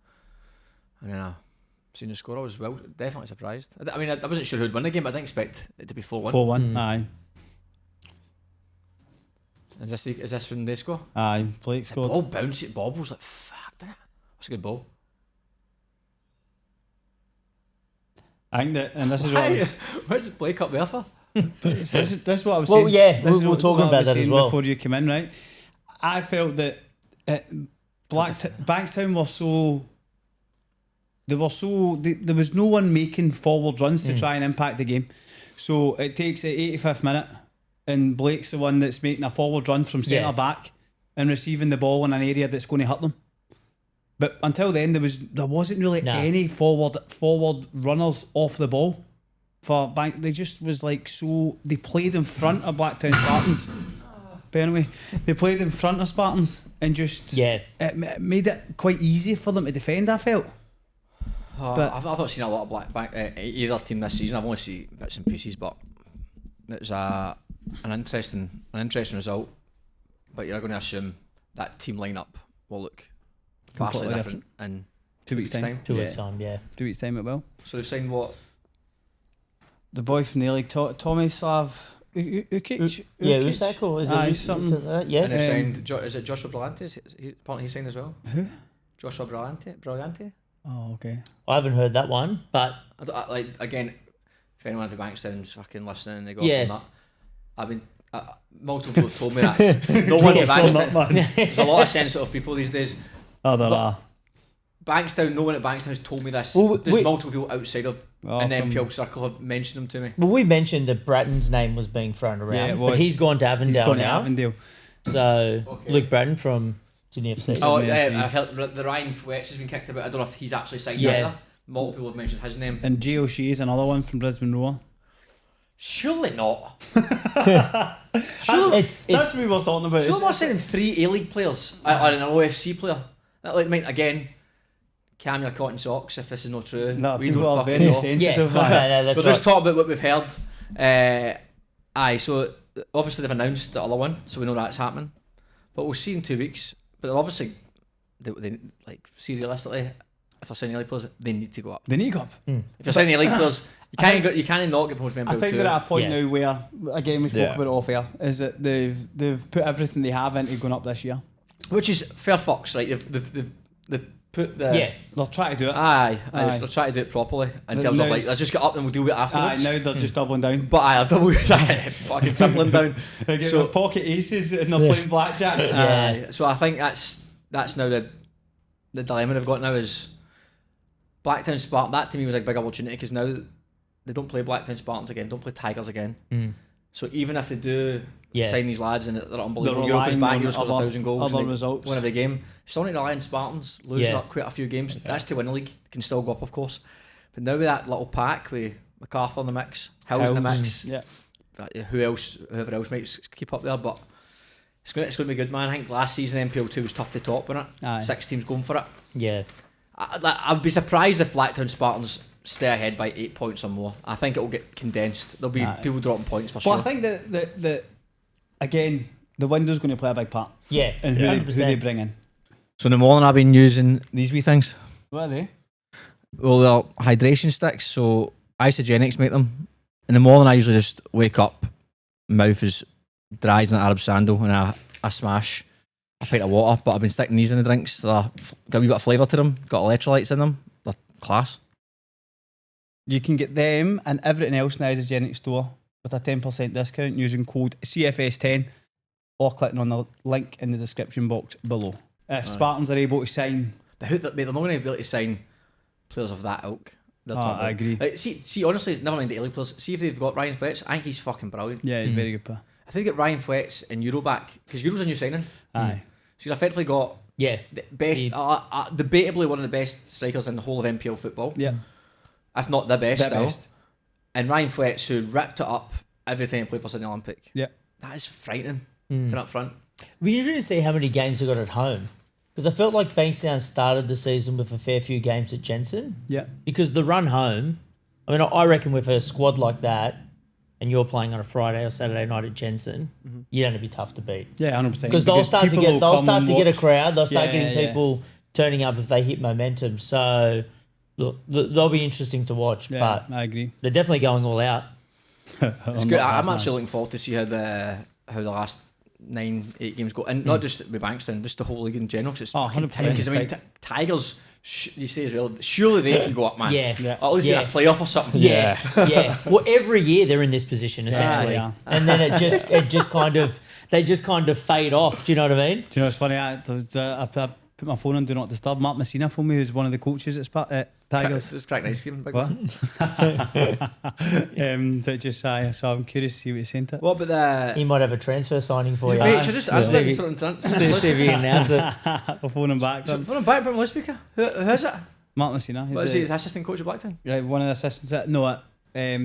And then I seen the score. I was definitely surprised. I mean, I wasn't sure who'd win the game, but I didn't expect it to be 4-1. 4-1. Aye. Is this when they score? Aye. Blake scored. Ball bounced, it bobbles like fuck, didn't it? That's a good ball. I think that, and this is what I was. Where's Blake up there for? this is what I was Well, saying. yeah, This is we're talking what I about was that as saying well. before you came in, right? I felt that Bankstown were so. There was no one making forward runs to try and impact the game. So it takes the 85th minute, and Blake's the one that's making a forward run from centre back and receiving the ball in an area that's going to hurt them. But until then, there wasn't really any forward runners off the ball for Bank. They just was like so. They played in front of Blacktown Spartans. But anyway, they played in front of Spartans and just it made it quite easy for them to defend. I felt. But I've not seen a lot of either team this season. I've only seen bits and pieces, but it was an interesting result. But you're going to assume that team lineup will look vastly different in 2 weeks' time. 2 weeks' time, 2 weeks' time it will. So they've signed what? The boy from the league, Tomislav Ukic. Usak, or is it something? Yeah. And they've signed. Is it Joshua Brilliante? Apparently he signed as well. Who? Joshua Brilliante. Oh, okay. I haven't heard that one, but Like again, if anyone at Bankstown's fucking listening and they go from that, I've been multiple people have told me that. No one at Bankstown. There's a lot of sensitive people these days. Oh, there are. Bankstown, no one at Bankstown has told me this. Well, There's multiple people outside of in the MPL circle have mentioned them to me. Well, we mentioned that Bratton's name was being thrown around, Yeah, it was. but he's gone to Avondale now. Avondale. So Luke Bratton from Sydney FC. Oh, I've heard the Ryan Fwetch has been kicked about. I don't know if he's actually signed either. Multiple people have mentioned his name. And Gio Shea is another one from Brisbane Roar. Surely not. That's what we were talking about. Surely we're signing 3 A-League players and an OFC player. That again, Cam your cotton socks if this is not true. No, we people don't are fucking very know. sensitive. that's We'll just talk about what we've heard. So obviously they've announced the other one, so we know that's happening. But we'll see in 2 weeks. But they're obviously, they see realistically, if they're signing A-League players, they need to go up. They need to go up. If you're signing A-League players, you can't not get promoted from I MPL2. think they're at a point now where, again, we spoke about it off air, is that they've put everything they have into going up this year. Which is fair fucks, right? They've put the they'll try to do it. They'll try to do it properly in terms of like let's just get up and we'll deal with it afterwards. Now they're just doubling down. But I've doubled fucking tripling down. They get their pocket aces and they're playing blackjack. So I think that's now the dilemma they've got now is Blacktown Spartans. That to me was like a big opportunity because now they don't play Blacktown Spartans again, don't play Tigers again. So even if they do sign these lads and they're unbelievable, Europe is back, Europe scores 1,000 goals, other results, win every game. Still need to rely on Spartans losing up quite a few games. That's to win the league, can still go up, of course. But now with that little pack with MacArthur in the mix, Hill's in the mix, whoever else might keep up there, but it's going to be good, man. I think last season MPL2 was tough to top, wasn't it? 6 teams going for it. Yeah. I'd be surprised if Blacktown Spartans stay ahead by 8 points or more. I think it'll get condensed. There'll be people dropping points for sure. But I think that again, the window's going to play a big part. Yeah. And who they bring in. So in the morning I've been using these wee things. What are they? Well, they're hydration sticks, so Isogenics make them. In the morning I usually just wake up, mouth is dry as an Arab sandal, and I smash a pint of water, but I've been sticking these in the drinks. They're got a wee bit of flavour to them, got electrolytes in them, they're class. You can get them and everything else in the Isogenic store with a 10% discount using code CFS10 or clicking on the link in the description box below. If Spartans are able to sign... They're not going to be able to sign players of that ilk. I agree. Like, see, honestly, never mind the A-League players. See if they've got Ryan Fletch, I think he's fucking brilliant. Yeah, he's very good player. If they get Ryan Fletch and Euro back, because Euro's a new signing. Aye. So you've effectively got the best, debatably one of the best strikers in the whole of MPL football. Yeah. If not the best And Ryan Fletch, who ripped it up every time he played for Sydney Olympic. Yeah. That is frightening. Coming up front. It'd be interesting to see how many games they got at home. Because I felt like Bankstown started the season with a fair few games at Jensen. Yeah. Because the run home, I mean, I reckon with a squad like that, and you're playing on a Friday or Saturday night at Jensen, you're going to be tough to beat. Yeah, 100%. Because they'll start to get a crowd. They'll start getting people turning up if they hit momentum. So look, they'll be interesting to watch. Yeah, but I agree. They're definitely going all out. It's good. I'm actually looking forward to see how the last 9-8 games go, and not just with Bankstown, just the whole league in general. Cause it's 100%. Because I mean, Tigers, you say as well, surely they can go up, man. Yeah. Or at least in a playoff or something. Yeah. Well, every year they're in this position essentially, and then it just kind of fade off. Do you know what I mean? Do you know what's funny? I put my phone on Do Not Disturb. Mark Messina phoned me, who's one of the coaches at Tigers. It's cracking ice cream. Big What? one. So I'm curious to see what you're saying to it. What about He might have a transfer signing for you. Mate, should I just answer it? See if you can announce it. I'll phone him back. Phone him back from the speaker. Who is it? Mark Messina. What is he? His assistant coach at Blacktown? Right, one of the assistants at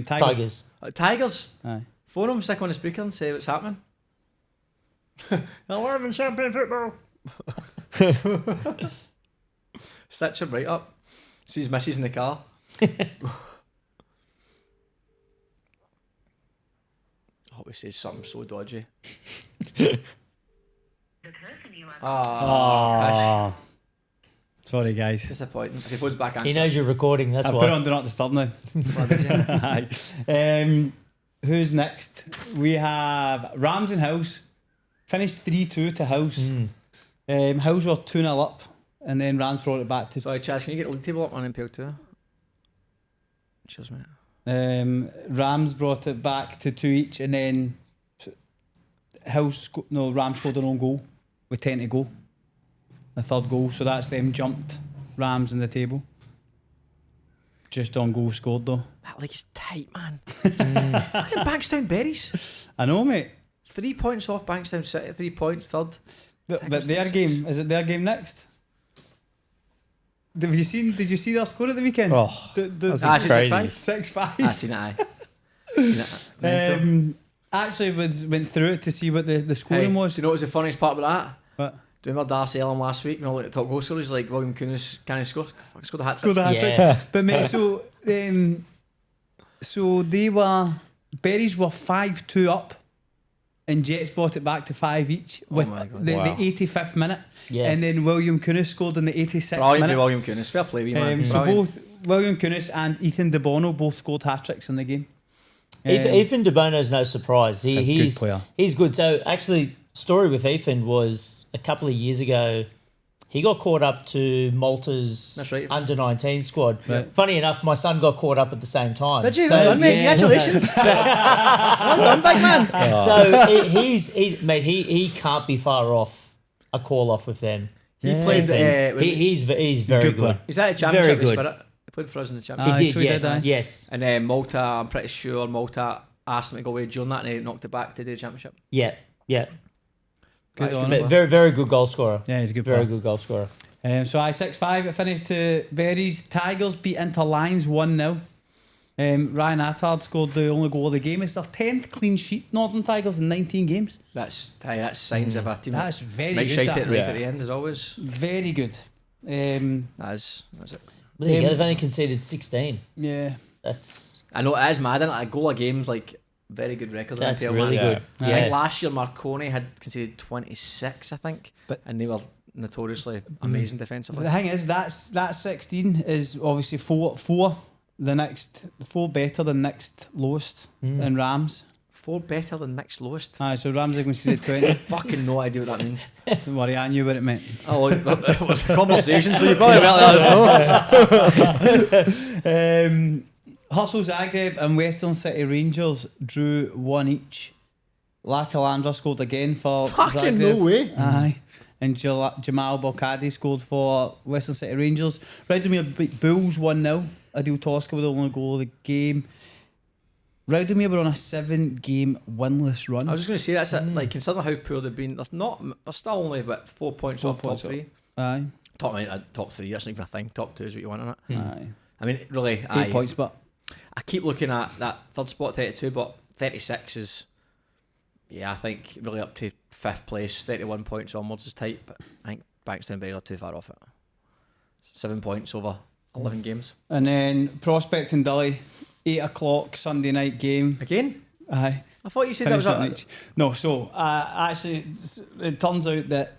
Tigers. Tigers. Aye. Phone him, stick on the speaker and say what's happening. I'll learn in champagne football. Stitch him right up. So his missus in the car. I hope he says something so dodgy. Sorry, guys. Disappointing. If he phones back, answer. He knows you're recording. That's I why. put it on Do Not Disturb now. Who's next? We have Rams and Hills. Finished 3-2 to Hills. Hills were 2-0 up, and then Rams brought it back to... Sorry, Chaz, can you get the league table up on MPL 2? Cheers, mate. Rams brought it back to 2 each, and then Rams scored their own goal with 10 to go. The third goal, so that's them jumped Rams in the table. Just on goal scored though. That league is tight, man. Look at Bankstown Berries. I know, mate. 3 points off Bankstown City, 3 points, third. But their game, is it their game next? Did you see their score at the weekend? Oh, that's crazy. 6-5. I seen it, Actually went through it to see what the scoring was. Do you know what was the funniest part about that? What? Do you remember Darcy Ellen last week? We all looked at top goal scorers like William Kunis, can he score? Scored a hat trick. But mate, so they were... Berries were 5-2 up, and Jets brought it back to 5 each with the 85th minute. Yeah. And then William Kunis scored in the 86th minute. William Kunis. Fair play, man. So both William Kunis and Ethan De Bono both scored hat-tricks in the game. Ethan De Bono's no surprise. He's good player. He's good. So actually, story with Ethan was a couple of years ago, he got caught up to Malta's under-19 squad. Right. Funny enough, my son got caught up at the same time. Did you? Well done, mate. Congratulations. Well done, big man. So he can't be far off a call-off with them. He played. He's very good. He's at a championship with Spirit. He played for us in the championship. He did, yes. And Malta, I'm pretty sure Malta asked him to go away during that, and he knocked it back to do the championship. Yeah. Good very, very good goal scorer. Yeah, he's a good Very player. good goal scorer. So 6-5 it finished to Berries. Tigers beat Inter Lions 1-0. Ryan Attard scored the only goal of the game. It's their 10th clean sheet, Northern Tigers, in 19 games. That's signs of a team. That's very Might good. shite it right at the end, as always. Very good. That's it. They've only conceded 16. Yeah. I know it is mad, isn't it? A goal a game's like very good record. That's NPL, really good. I think last year Marconi had conceded 26, I think, and they were notoriously amazing defensively. But the thing is, that 16 is obviously four better than next lowest in Rams. 4 better than next lowest. So Rams are conceded 20. Fucking no idea what that means. Don't worry, I knew what it meant. Oh, it was a conversation, so you probably let us know. Hustle Zagreb and Western City Rangers drew 1 each. Lakalandra scored again for Fucking Zagreb. no way. Aye. And Jamal Balkadi scored for Western City Rangers. Radomir beat Bulls 1-0. Adil Tosca with the only goal of the game. Radomir were on a 7-game winless run. I was just going to say, that's it. Like, considering how poor they've been, they're still only about 4 points off top 3. Aye. Top 3, that's not even a thing. Top 2 is what you want, isn't it? Aye. I mean, really, 8 points, but I keep looking at that third spot, 32, but 36 is, I think really up to 5th place, 31 points onwards is tight, but I think Bankstown are too far off it. 7 points over 11 games. And then Prospect and Dully, 8 o'clock Sunday night game. Again? Aye. I thought you said that was on each. No, so actually, it turns out that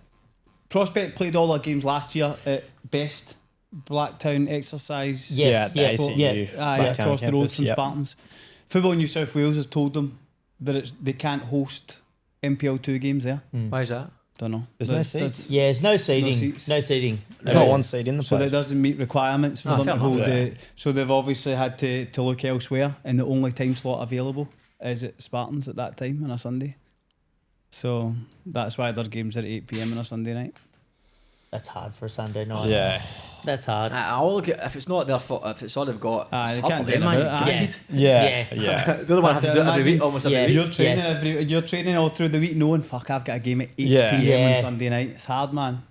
Prospect played all their games last year at Best Blacktown exercise. Yes, the ACU. Across the road from Yep. Spartans. Football New South Wales has told them that they can't host MPL2 games there. Why is that? Don't know. There's no seats. Yeah, there's no seating. seats. No seating. There's not one seat in the So place. that doesn't meet requirements for them fair to enough. hold so they've obviously had to look elsewhere, and the only time slot available is at Spartans at that time on a Sunday. So that's why their games are at 8 PM on a Sunday night. That's hard for a Sunday night. Yeah. That's hard. I'll look at, if it's not their fault, if it's all they've got, They it's hard can't for do them, anything man. about it. Yeah. The other one have to do it every week, almost every Yeah. week. You're training all through the week knowing, fuck, I've got a game at 8 Yeah. PM on Yeah. Sunday night. It's hard, man.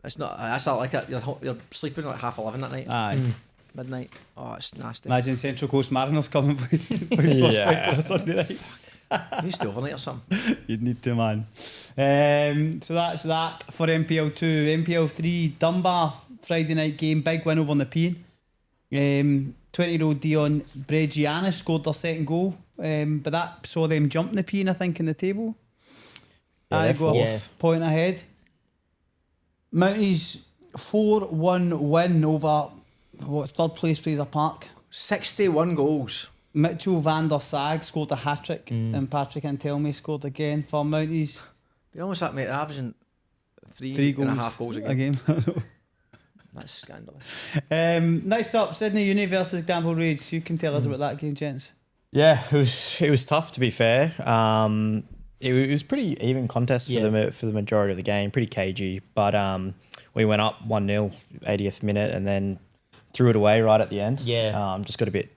It's not. That's not like it. You're sleeping like 11:30 that night, Aye. midnight. Oh, it's nasty. Imagine Central Coast Mariners coming play Prospect on a Sunday night. You used to overnight or something. You'd need to, man. So that's that for MPL2. MPL3, Dunbar, Friday night game, big win over Nepean. 20-year-old Dion Bregiannis scored their second goal, but that saw them jump Nepean, I think, in the table. Yeah, they're Got fourth. point ahead. Mounties 4-1 win over third place Fraser Park. 61 goals. Mitchell van der Sag scored a hat-trick and Patrick Antelme scored again for Mounties. They almost that, mate. They're averaging 3 3 goals and a half goals a game. That's scandalous. Next up, Sydney Uni versus Granville Rage. You can tell us about that game, gents. Yeah, it was tough, to be fair. It was pretty even contest for the majority of the game, pretty cagey. But we went up 1-0, 80th minute, and then threw it away right at the end. Yeah. Just got a bit,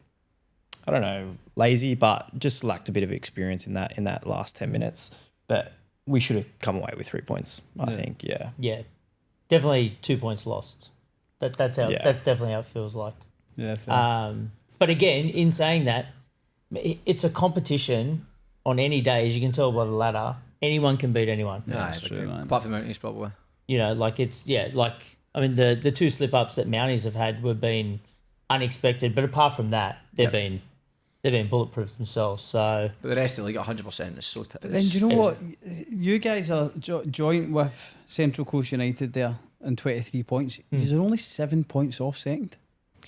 I don't know, lazy, but just lacked a bit of experience in that last 10 minutes. But we should have come away with 3 points, I think. Yeah. Yeah. Definitely 2 points lost. That's definitely how it feels like. Yeah, fair. But again, in saying that, it's a competition on any day, as you can tell by the ladder. Anyone can beat anyone. That's true, man. Apart from Mounties, probably. You know, like I mean, the 2 slip-ups that Mounties have had were been unexpected, but apart from that, they've been bulletproof themselves. So, But the rest of the league, 100% is so. But then, do you know what? You guys are joint with Central Coast United there in 23 points. You're only 7 points off second.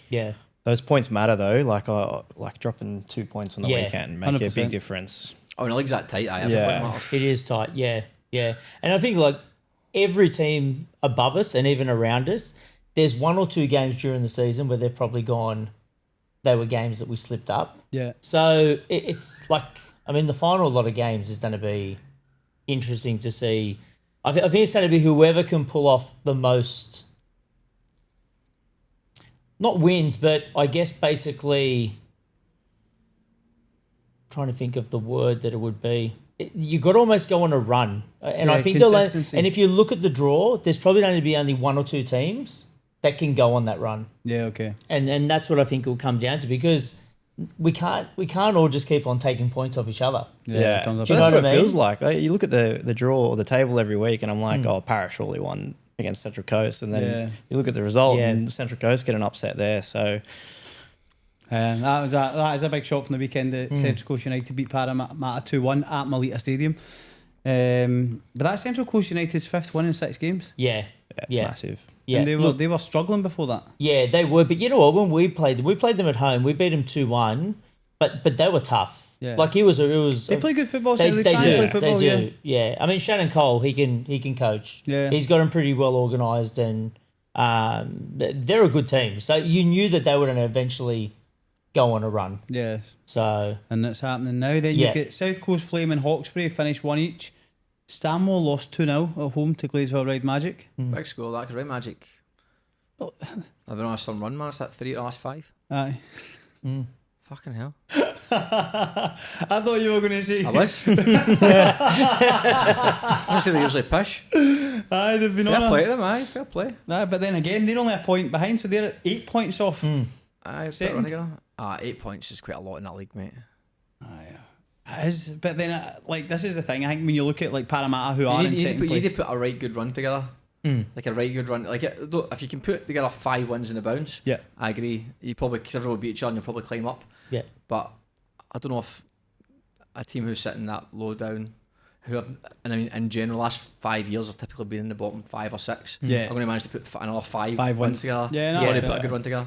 yeah. Those points matter though, like dropping 2 points on the weekend make a 100%. big difference. Oh, and the league's that tight. Yeah. It is tight, yeah. And I think, like, every team above us and even around us, there's 1 or 2 games during the season where they've probably gone, they were games that we slipped up. Yeah. So it's like, I mean, the final lot of games is going to be interesting to see. I think it's going to be whoever can pull off the most, not wins, but I guess basically trying to think of the word that it would be. You got to almost go on a run, and I think and if you look at the draw, there's probably going to be only 1 or 2 teams that can go on that run. Yeah, okay. And that's what I think it will come down to, because we can't all just keep on taking points off each other. Yeah, that's what it feels like. You look at the draw or the table every week, and I'm like, Parrot surely won against Central Coast, and then you look at the result, and Central Coast get an upset there. So. That is a big shock from the weekend that Central Coast United beat Parramatta 2-1 at Melita Stadium. But that's Central Coast United's 5th win in 6 games. Yeah, it's massive. Yeah, and they were struggling before that. Yeah, they were. But you know what? When we played them at home. We beat them 2-1, but they were tough. Yeah. Like it was. They play good football. They try and play football, They do. Yeah. I mean, Shannon Cole, he can coach. Yeah. He's got them pretty well organised, and they're a good team. So you knew that they were going to eventually go on a run. Yes. So. And that's happening now. Then you get South Coast Flame and Hawkesbury finished 1 each. Stanmore lost 2-0 at home to Gladesville Red Magic. Big score, that, because Red Magic. I've been on some run, man. It's like 3 of the last 5. Aye. Fucking hell. I thought you were going to say. I was. Obviously, they usually push. Aye, they've been fair on play to them, aye. Fair play. Aye, but then again, they're only a point behind, so they're 8 points off. Aye, second. 8 points is quite a lot in that league, mate. Aye. It is, but then, this is the thing. I think when you look at Parramatta, who are in second place, you need to put a right good run together. Like a right good run. Like if you can put together 5 wins in the bounce, I agree. You probably, because everyone will beat each other, and you'll probably climb up. Yeah. But I don't know if a team who's sitting that low down, who have, and I mean, in general, last 5 years have typically been in the bottom 5 or 6. Yeah. I'm going to manage to put another 5 wins wins together. Yeah, no, to put a good run together.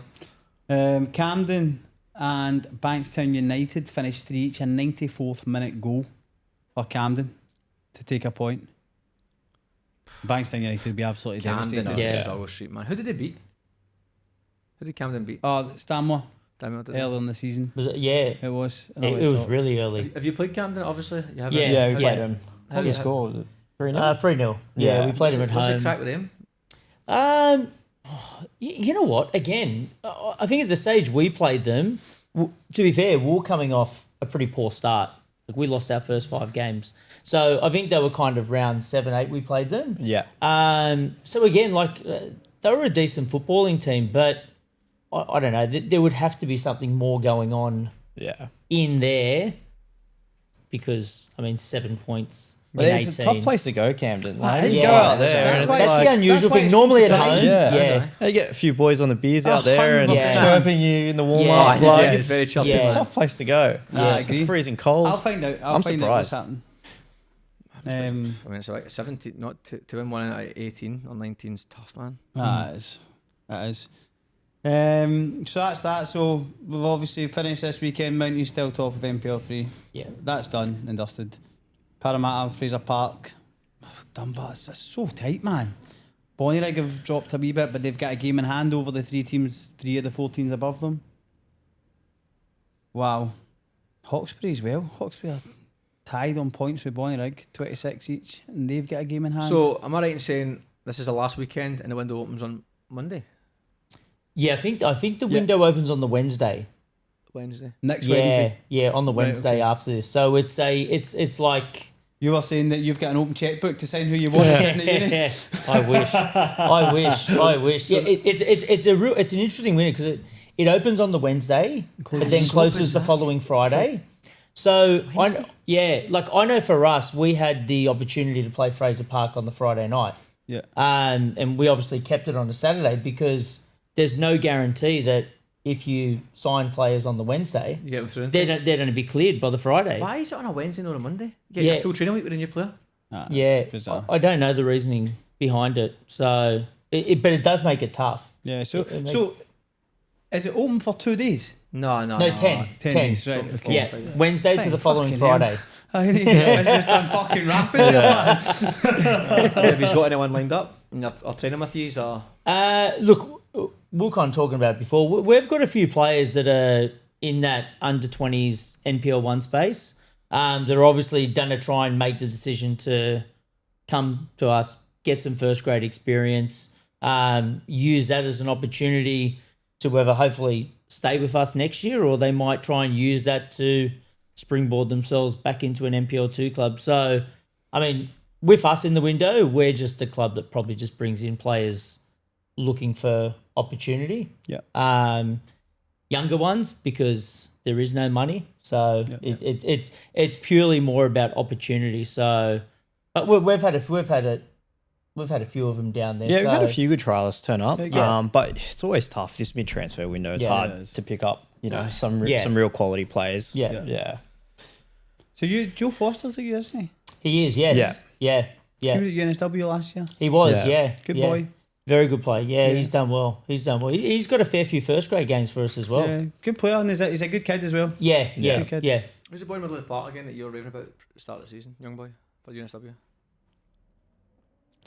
Camden and Bankstown United finished 3 each, a 94th minute goal for Camden to take a point. Bankstown United would be absolutely Camden devastated. struggle street, man. Who did they beat? Who did Camden beat? Stanmore. Earlier in the season. Was it? Yeah. It was. It was really early. Have you played Camden, obviously? You have Yeah, we played them. How's the score? Was it 3-0? 3-0. Yeah, we played them at home. What's the crack with him? You know what? Again, I think at the stage we played them, to be fair, we were coming off a pretty poor start. Like we lost our first 5 games. So I think they were kind of round 7, 8 we played them. Yeah. So again, they were a decent footballing team, but I don't know. There would have to be something more going on in there, because, I mean, 7 points. But it's a tough place to go, Camden. Like, you go out there, and that's the unusual thing. Normally at home, you get a few boys on the beers out there and 100%. chirping you in the warm up. It's very choppy. It's a tough place to go. It's freezing cold. I'll find out. I'm find surprised. Out what's happening. I mean, it's like 17, not to win 1 out of 18 or 19 is tough, man. That is. So that's that. So we've obviously finished this weekend. Mounties still top of MPL3. Yeah. That's done and dusted. Parramatta, Fraser Park, Dunbar. That's so tight, man. Bonnyrigg have dropped a wee bit, but they've got a game in hand over the 3 teams, 3 of the 4 teams above them. Wow. Hawkesbury as well. Hawkesbury are tied on points with Bonnyrigg, 26 each, and they've got a game in hand. So am I right in saying this is the last weekend and the window opens on Monday? Yeah, I think the window opens on the Wednesday. Next Wednesday. Yeah, on the Wednesday after this. So it's like. You are saying that you've got an open checkbook to sign who you want to sit in the uni? I wish. Yeah, it's an interesting window because it opens on the Wednesday, but then closes the following Friday. So I know for us, we had the opportunity to play Fraser Park on the Friday night. Yeah. And we obviously kept it on a Saturday because there's no guarantee that if you sign players on the Wednesday, you get them through. They're going to be cleared by the Friday. Why is it on a Wednesday, not a Monday? You get a full training week with a new player. I don't know the reasoning behind it. So, but it does make it tough. Yeah. So is it open for 2 days? No, 10. 10 days, right? Okay. Yeah, Wednesday to the following Friday. It's just done fucking rapid. Have you got anyone lined up? I'll train them with you. Or? Look, we were kind of talking about it before. We've got a few players that are in that under 20s NPL 1 space. They're obviously going to try and make the decision to come to us, get some first grade experience, use that as an opportunity to either hopefully stay with us next year, or they might try and use that to springboard themselves back into an NPL 2 club. So, I mean, with us in the window, we're just a club that probably just brings in players looking for opportunity. Yeah. Younger ones, because there is no money. So it's purely more about opportunity. So, but we've had a few of them down there. Yeah, we've had a few good trialists turn up. But it's always tough this mid transfer window. It's hard to pick up, some real quality players. Yeah. So Joe Foster's at you, isn't he? He is, yes. Yeah. He was at UNSW last year. He was, yeah. Good boy. Very good player. Yeah, he's done well. He's got a fair few first grade games for us as well. Yeah, good player, and he's a good kid as well. Yeah. Who's the boy in the middle of the park again that you were raving about at the start of the season? Young boy for UNSW.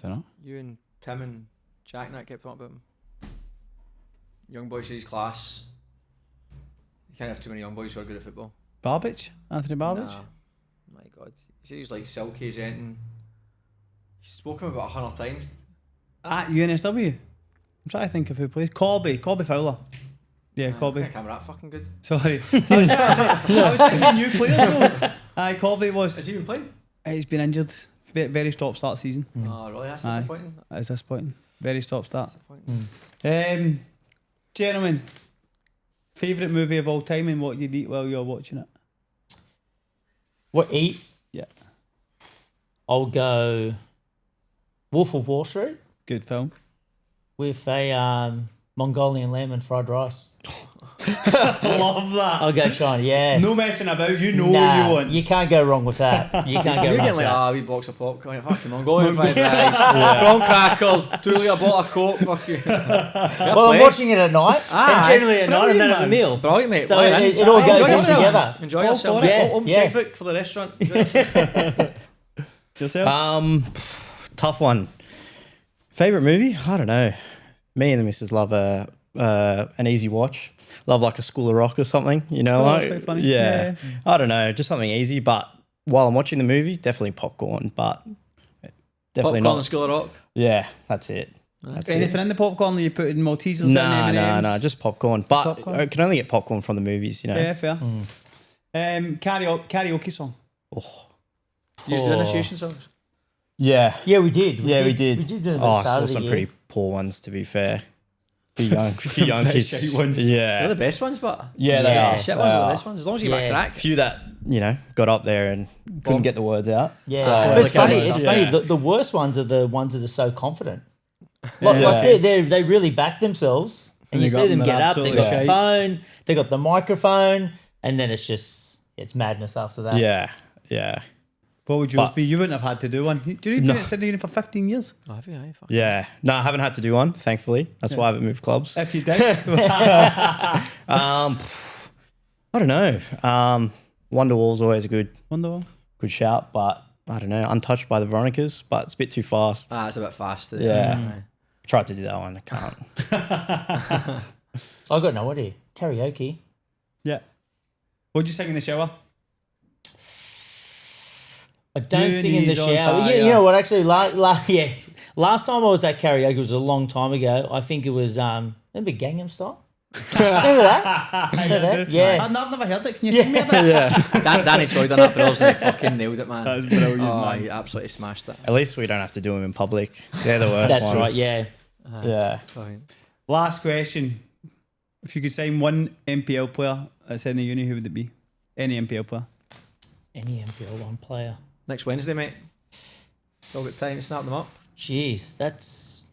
Don't know. You and Tim and Jack and that kept talking about him. Young boy says he's class. You can't have too many young boys who are good at football. Anthony Barbage? Nah. My God. He said he was like silky as anything. He's spoken about 100 times. At UNSW? I'm trying to think of who plays. Corby Fowler. Yeah, Corby. I can't that fucking good. Sorry. I was thinking new players though. Corby was. Has he been playing? He's been injured. Very stop start season. Oh, really? That's disappointing. That is disappointing. Very stop start. Disappointing. Gentlemen, favourite movie of all time and what you'd eat while you're watching it? What eat? Yeah. I'll go Wolf of Wall Street Good film. with a Mongolian lamb and fried rice. Love that. I'll go China, yeah. No messing about. You know what you want. You can't go wrong with that. You can't go You're wrong getting with like, that. wee box of popcorn, fucking Mongolian fried rice, prawn crackers, 2 litre bottle of Coke, fucking. Well, I'm watching it at night, and generally at night, and then at the meal. Brilliant, mate. So it all goes in together. Enjoy yourself. Open checkbook for the restaurant. Yourself? Tough one. Favorite movie? I don't know. Me and the missus love an easy watch. Love like a School of Rock or something, That's quite funny. Yeah. I don't know, just something easy. But while I'm watching the movie, definitely popcorn. But definitely popcorn not. and School of Rock. Yeah, that's it. That's Anything in the popcorn that you put in Maltesers? No, just popcorn. But I can only get popcorn from the movies, Yeah, fair. Karaoke song. You did initiation songs? Yeah. Yeah, we did. We did. We did do the I start saw of the some year. pretty poor ones, to be fair. For young kids. ones. They're Yeah. the best ones, but Yeah, they Yeah. are. shit They ones are are. the best ones. As long as you get Yeah. crack. Few that, got up there and couldn't Bombed. get the words out. Yeah, So- but it's funny. Yeah. It's funny. The worst ones are the ones that are so confident. Like, Yeah. like they really back themselves, and you they got see them them get up. They absolutely got the shite. phone. They got the microphone, and then it's madness after that. Yeah. What would yours But- be? You wouldn't have had to do one. Do you been at Sydney Uni for 15 years? Oh, have you? Aye, fuck. Yeah. No, I haven't had to do one, thankfully. That's why I haven't moved clubs. If you did. I don't know. Wonderwall's always a good Wonderwall. shout, but I don't know. Untouched by the Veronicas, but it's a bit too fast. It's a bit fast. Yeah. Tried to do that one. I can't. I got no idea. Karaoke. Yeah. What'd you sing in the shower? I don't sing in the Uni's on shower. fire. Yeah, you know what? Actually, last time I was at karaoke was a long time ago. I think it was remember Gangnam Style. Remember that? Remember that? Yeah. I've never heard it. Can you sing me a bit? Danny Choi done that for us and he fucking nailed it, man. That was brilliant, man. He absolutely smashed it. At least we don't have to do them in public. They're the worst That's ones. right. Yeah. Yeah. Last question. If you could sign one NPL player at Sydney Uni, who would it be? Any NPL player. Any NPL one player. Next Wednesday, mate. Still got time to snap them up. Jeez, that's.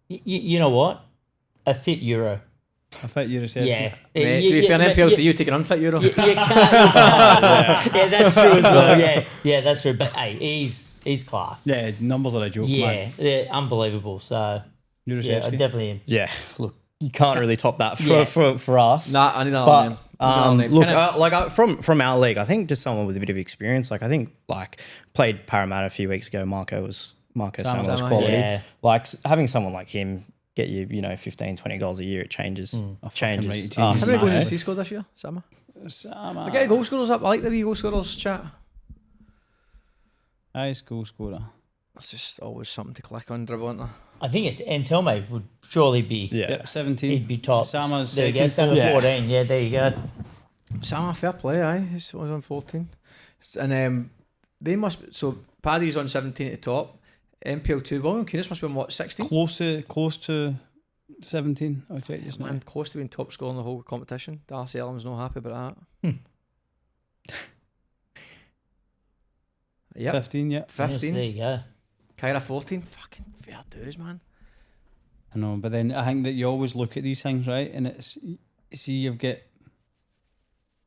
You know what? A fit Euro. I fit you reception. Yeah. Mate, to be fair, an NPL to you, take an unfit Euro. You can't. Yeah, that's true as well. Yeah, that's true. But hey, he's class. Yeah, numbers are a joke, Yeah, man. they're unbelievable. So You're yeah, I reception. definitely am. Yeah. Look, you can't really top that for us. Nah, I need another name. Look, from our league, I think just someone with a bit of experience. Like I think played Parramatta a few weeks ago. Marco Samuel's quality. Yeah. Like having someone like him get you 15, 20 goals a year, it changes. Changes. How many goals has he scored this year, Sama? I get goal scorers up. I like the wee goal scorers chat. Nice goal scorer. It's just always something to click on, dribble, isn't there? I think it's Antelme would surely be. Yeah. Yep, 17. He'd be top. Sama's there you go. Sama 14. Yeah, there you go. Sama, fair play, aye. He's on 14. And they must... So, Paddy's on 17 at the top. MPL2, William Keenis must be on, what, 16? Close to 17. I'll check just now. Close to being top scorer in the whole competition. Darcy Ellam's not happy about that. Yep. 15, yeah. 15. Yes, there you go. Kyra 14. Fucking fair dues, man. I know, but then I think that you always look at these things, right? And it's... See, you've got...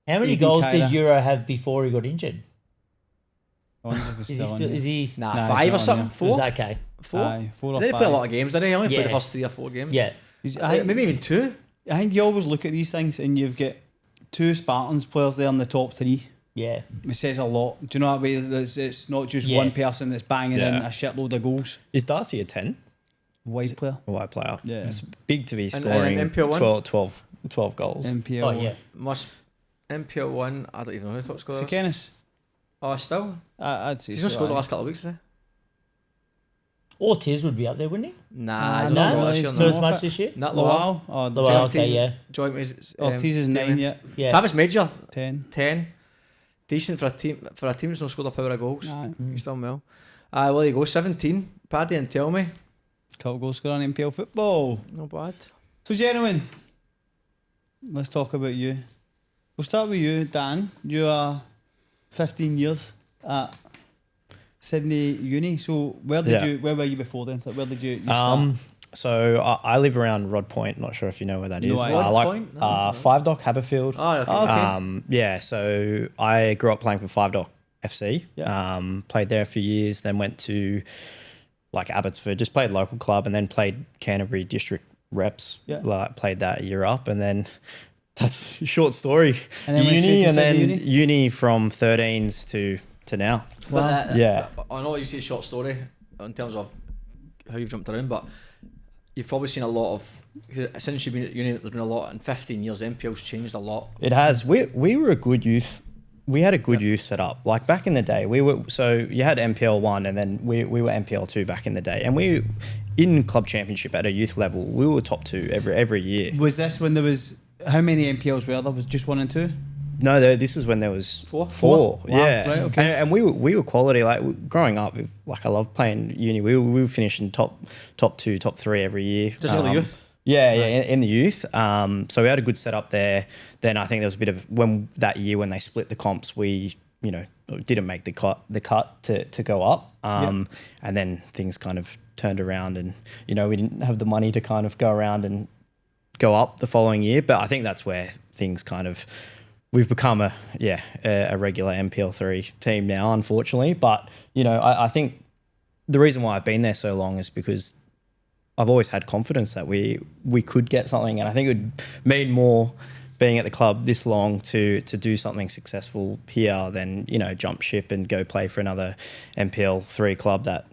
How many goals did Euro have before he got injured? Is he? Nah, 5 or something. 4. Is that okay? 4. Aye, 4 or 5. They play a lot of games, didn't he? Only played the first 3 or 4 games. Yeah. Maybe even 2. I think you always look at these things and you've got 2 Spartans players there in the top 3. Yeah. It says a lot. Do you know what I mean? It's not just one person that's banging in a shitload of goals. Is Darcy a 10? Wide player. A wide player. Yeah. It's big to be scoring and MPL 12 goals. MPL. Oh, yeah. MPL 1, I don't even know who the top scorer is. Sikenis. Oh, still? I'd say he's not scored the last couple of weeks, is he? Ortiz would be up there, wouldn't he? Nah, he's not not as much this year. Not Lowell. Lowell, okay, yeah. Joint is Ortiz is 9 yet. Yeah. Travis Major 10. Decent for a team that's not scored a power of goals. Aye. He's done well. Well, there you go. 17. Paddy and tell me. Top goal scorer in MPL football. Not bad. So, gentlemen, let's talk about you. We'll start with you, Dan. You are 15 years at Sydney Uni. So, where were you before then? Where did you start? So I live around Rod Point. Not sure if you know where that is. Rod Point? No. 5 Dock Haberfield. Oh, okay. Yeah. So I grew up playing for 5 Dock FC. Yeah. Played there for years. Then went to Abbotsford. Just played local club, and then played Canterbury District Reps. Yeah. Played that a year up, and then that's a short story. And then uni from 13s to now. But yeah. I know you say short story in terms of how you've jumped around, but you've probably seen a lot of, since you've been at uni, there's been a lot. In 15 years, MPL's changed a lot. It has. We were a good youth. We had a good youth set up. Like back in the day, so you had MPL 1 and then we were MPL 2 back in the day. And we, in club championship at a youth level, we were top 2 every year. Was this when there was, how many MPLs were there? Was just 1 and 2? No, this was when there was 4. Wow. Yeah, right, okay. And we were quality. Like growing up, I loved playing uni. We were finishing top 2, top 3 every year. Just for the youth. Yeah, in the youth. So we had a good setup there. Then I think there was a bit of when they split the comps, we didn't make the cut to go up. And then things kind of turned around, and we didn't have the money to kind of go around and go up the following year. But I think that's where things kind of. We've become a regular MPL3 team now, unfortunately. But, I think the reason why I've been there so long is because I've always had confidence that we could get something. And I think it would mean more being at the club this long to do something successful here than, jump ship and go play for another MPL3 club that,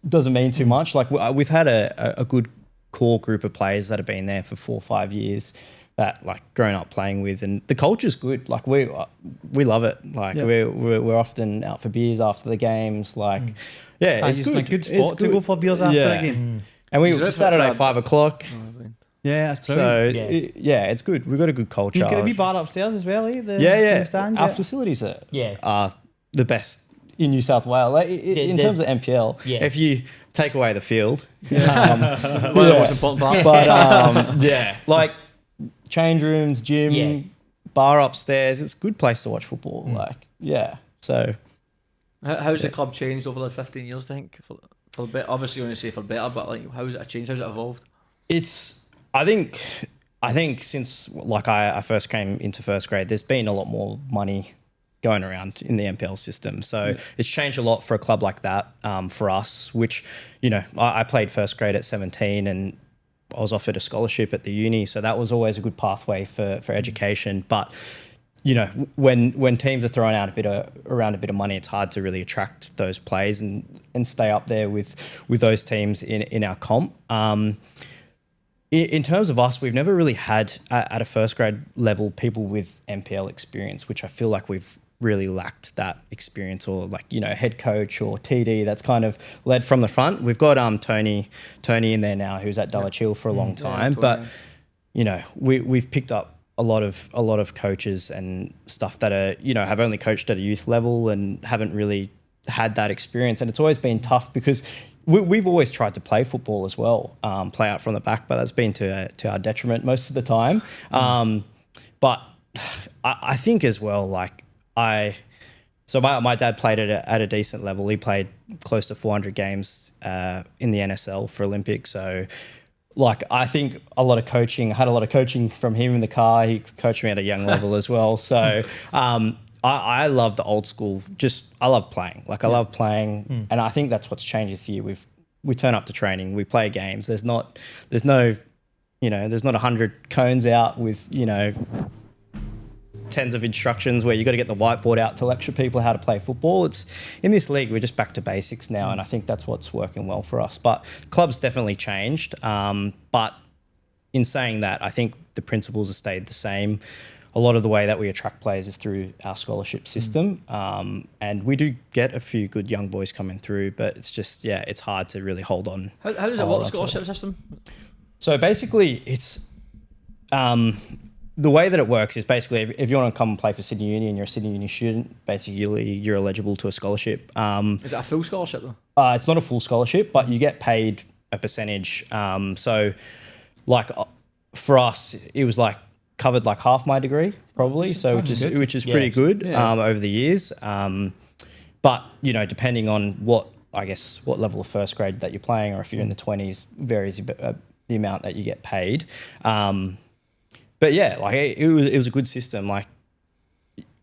doesn't mean too much. Like we've had a good core group of players that have been there for 4 or 5 years. That grown up playing with, and the culture's good. Like we love it. Like we're often out for beers after the games. It's good. A good spot to go for beers after a game. And we Saturday 5:00. Yeah, that's brilliant. So it's good. We've got a good culture. You've got a wee bar upstairs as well, eh? The stand, Our facilities are Yeah. The best in New South Wales. In terms of MPL, if you take away the field, One of the most important parts. But change rooms, gym, bar upstairs. It's a good place to watch football. So how's the club changed over the 15 years? I think for the better. Obviously, you want to say for better, but how's it changed? How's it evolved? I think since I first came into first grade, there's been a lot more money going around in the MPL system. So it's changed a lot for a club like that for us. Which I played first grade at 17 and. I was offered a scholarship at the uni, so that was always a good pathway for education. But you know, when teams are throwing out around a bit of money, it's hard to really attract those players and stay up there with those teams in our comp. In terms of us, we've never really had at a first grade level people with NPL experience, which I feel like we've really lacked that experience, or like, you know, head coach or TD that's kind of led from the front. We've got Tony in there now, who's at Dulwich for a long time, but you know, we've picked up a lot of coaches and stuff that are, you know, have only coached at a youth level and haven't really had that experience. And it's always been tough because we've always tried to play football as well, play out from the back, but that's been to our detriment most of the time. But I think as well, like my dad played at a decent level. He played close to 400 games in the NSL for Olympic. So like, I think I had a lot of coaching from him in the car. He coached me at a young level as well. So I love the old school. I love playing. Like, I love playing, and I think that's what's changed this year. We turn up to training, we play games. There's no 100 cones out with, you know, tens of instructions where you got to get the whiteboard out to lecture people how to play football. It's in this league, we're just back to basics now, and I think that's what's working well for us. But club's definitely changed. But in saying that, I think the principles have stayed the same. A lot of the way that we attract players is through our scholarship system, and we do get a few good young boys coming through, but it's just, it's hard to really hold on. How does it work, the scholarship system? So basically, it's the way that it works is basically if you want to come and play for Sydney Uni and you're a Sydney Uni student, basically you're eligible to a scholarship. Is it a full scholarship though? It's not a full scholarship, but you get paid a percentage. So like for us, it was like covered like half my degree probably, so which is pretty good over the years. But you know, depending on what level of first grade that you're playing, or if you're in the 20s, varies the amount that you get paid. But yeah, like it was a good system. Like,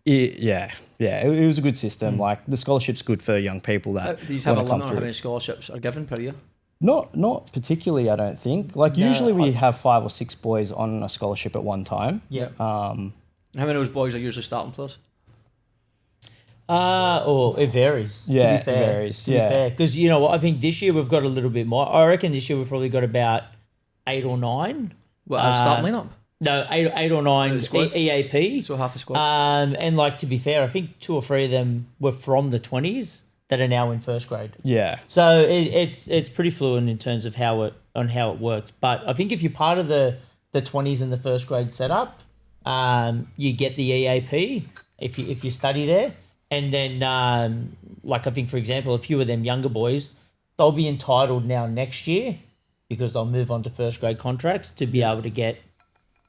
it was a good system. Like, the scholarship's good for young people that do you have a limit on how many scholarships are given per year? Not particularly, I don't think. Like, usually we have 5 or 6 boys on a scholarship at one time. Yeah. How many of those boys are usually starting players? It varies. Yeah, to be fair. It varies. To be fair, because you know what, I think this year we've got a little bit more. I reckon this year we've probably got about 8 or 9. Well, starting lineup. No, 8 or 9 EAP. So half a squad. And like, to be fair, I think 2 or 3 of them were from the 20s that are now in first grade. Yeah. So it's pretty fluid in terms of how it works. But I think if you're part of the 20s in the first grade setup, you get the EAP if you study there. And then like, I think, for example, a few of them younger boys, they'll be entitled now next year, because they'll move on to first grade contracts to be able to get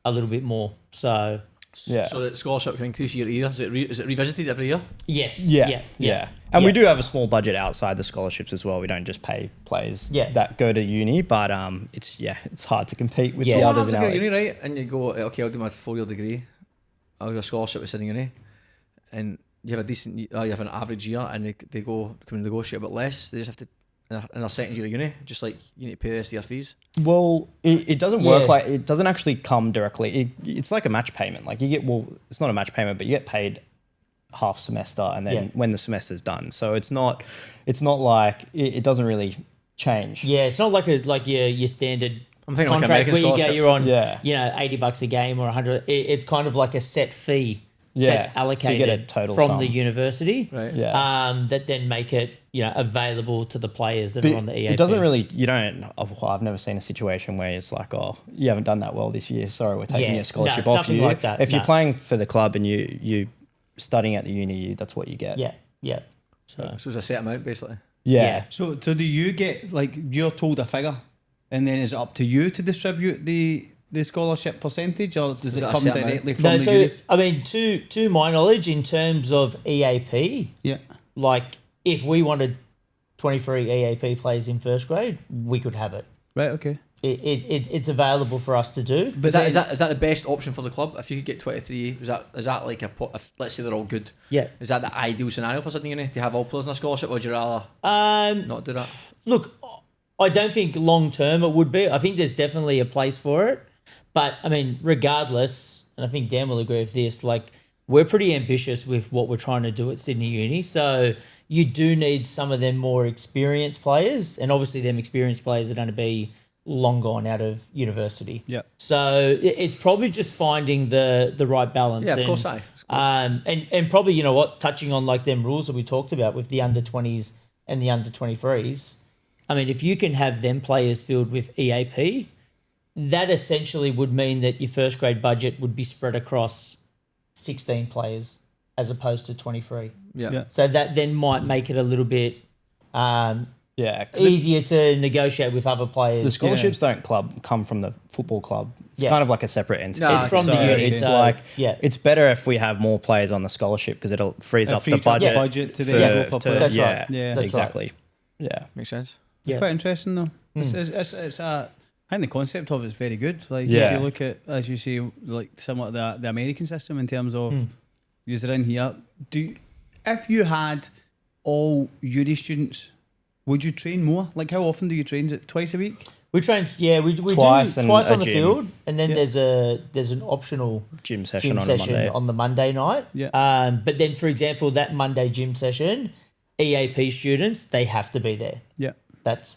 a little bit more. So the scholarship can increase year either. Is it revisited every year? Yes. Yeah. And we do have a small budget outside the scholarships as well. We don't just pay players that go to uni, but it's hard to compete with the others in our uni, right? And you go, okay, I'll do my 4-year degree. I'll go a scholarship at Sydney Uni, and you have you have an average year, and they go come and negotiate a bit less. They just have to. In their second year of uni, just like you need to pay the rest of your fees. Well, it doesn't work like, it doesn't actually come directly. It's like a match payment. Like, you get, it's not a match payment, but you get paid half semester, and then when the semester's done. So it's not like it doesn't really change. Yeah, it's not like your standard contract like where you go, you're on $80 a game or 100. It's kind of like a set fee that's allocated, so you get a total from sum. The university, right? Yeah. That then make it available to the players that are on the EAP. It doesn't really. I've never seen a situation where it's like, oh, you haven't done that well this year. Sorry, we're taking your scholarship off you. Like that. If you're playing for the club and you studying at the uni, that's what you get. Yeah. So it's a set amount basically. Yeah. So do you get, like, you're told a figure, and then is it up to you to distribute the scholarship percentage, or does it come directly from the uni? I mean, to my knowledge, in terms of EAP, like, if we wanted 23 EAP players in first grade, we could have it. Right, okay. It's available for us to do. But is that the best option for the club? If you could get 23, is that like let's say they're all good? Yeah. Is that the ideal scenario for Sydney Uni, to have all players on a scholarship, or would you rather not do that? Look, I don't think long term it would be. I think there's definitely a place for it. But, I mean, regardless, and I think Dan will agree with this, like, we're pretty ambitious with what we're trying to do at Sydney Uni. So you do need some of them more experienced players. And obviously them experienced players are going to be long gone out of university. Yeah. So it's probably just finding the right balance. Yeah, of course. And probably, you know what, touching on like them rules that we talked about with the under-20s and the under-23s, I mean, if you can have them players filled with EAP, that essentially would mean that your first grade budget would be spread across 16 players as opposed to 23. Yeah. So that then might make it a little bit Yeah, easier to negotiate with other players. the scholarships don't come from the football club. It's kind of like a separate entity. No, it's from the uni. It's so, like yeah. it's better if we have more players on the scholarship because it'll freeze up the budget. To then go for players. That's yeah, right. Yeah. That's exactly. Yeah, Makes sense. Yeah. Quite interesting though. It's I think the concept of it is very good. Like if Yeah. you look at, as you say, like somewhat the American system in terms of you're in here. If you had all uni students, would you train more? Like how often do you train? Is it twice a week? We train, we Twice do and twice a on the gym. field, and then there's an optional gym session on the Monday night. Yeah. But then, for example, that Monday gym session, EAP students, they have to be there. Yeah. That's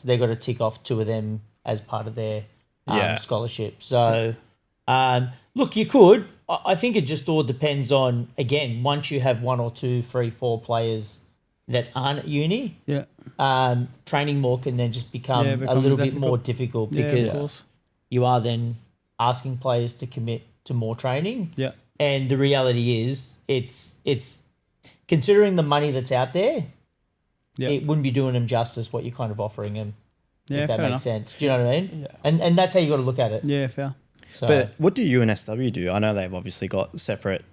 they've got to tick off 2 of them as part of their Yeah. scholarship. So, look, you could. I think it just all depends on, again, once you have 1 or 2, 3, 4 players that aren't at uni, training more can then just become a little bit more difficult because you are then asking players to commit to more training. Yeah. And the reality is it's considering the money that's out there, it wouldn't be doing them justice what you're kind of offering them. Yeah, if that fair makes enough. sense. Do you know what I mean? Yeah. And that's how you got to look at it. Yeah, fair. So, But what do UNSW do? I know they've obviously got separate.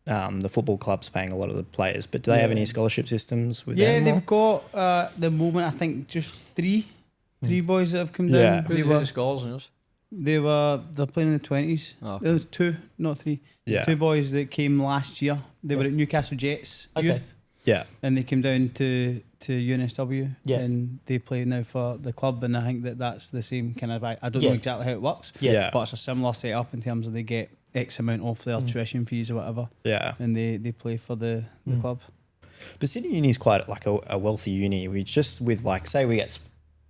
The football club's paying a lot of the players, but do they have any scholarship systems with them? Yeah, they've got the moment I think just three boys that have come down. Yeah. Who's the scores and yours? They're playing in the 20s. Oh, okay. There was 2, not 3. Yeah. 2 boys that came last year. They were at Newcastle Jets youth, Yeah. and they came down to UNSW, Yeah. and they play now for the club. And I think that's the same kind of. I don't know exactly how it works, Yeah. but it's a similar setup in terms of they get X amount off their tuition fees or whatever, Yeah. and they play for the club. But Sydney Uni is quite like a wealthy uni. We just with like say we get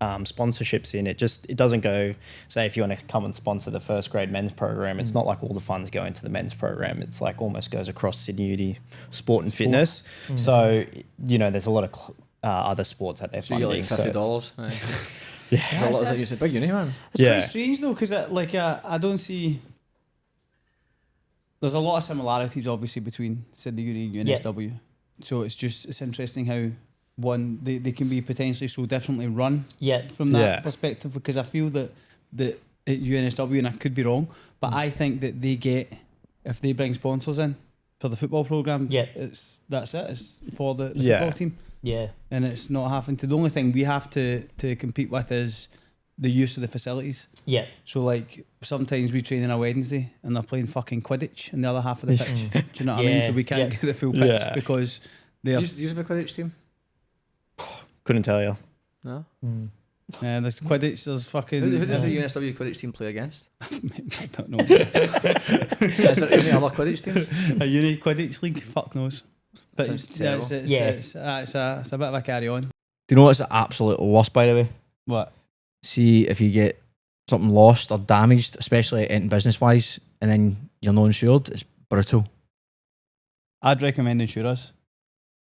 sponsorships in, it doesn't go. Say if you want to come and sponsor the first grade men's program, it's not like all the funds go into the men's program. It's like almost goes across Sydney Uni sport and fitness. So there's a lot of other sports that they're So you funding. get like $50. Yeah. It's a big uni, man. It's quite strange though, because I don't see. There's a lot of similarities, obviously, between Sydney Uni and UNSW. So it's interesting how they can be potentially so differently run from that perspective, because I feel that at UNSW, and I could be wrong, but I think that they get, if they bring sponsors in for the football programme, that's it. It's for the football team. Yeah. And it's not having to. The only thing we have to compete with is the use of the facilities. Yeah. So like sometimes we train on a Wednesday and they're playing fucking Quidditch in the other half of the pitch. Do you know what I mean? So we can't get the full pitch because they're. Do you have a Quidditch team? Couldn't tell you. No. There's Quidditch. There's fucking. Who does the UNSW Quidditch team play against? I don't know. Is there any other Quidditch team? A uni Quidditch league? Fuck knows. But it's a bit of a carry on. Do you know what's the absolute worst, by the way? What? See if you get something lost or damaged, especially in business wise, and then you're not insured, it's brutal. I'd recommend insurers.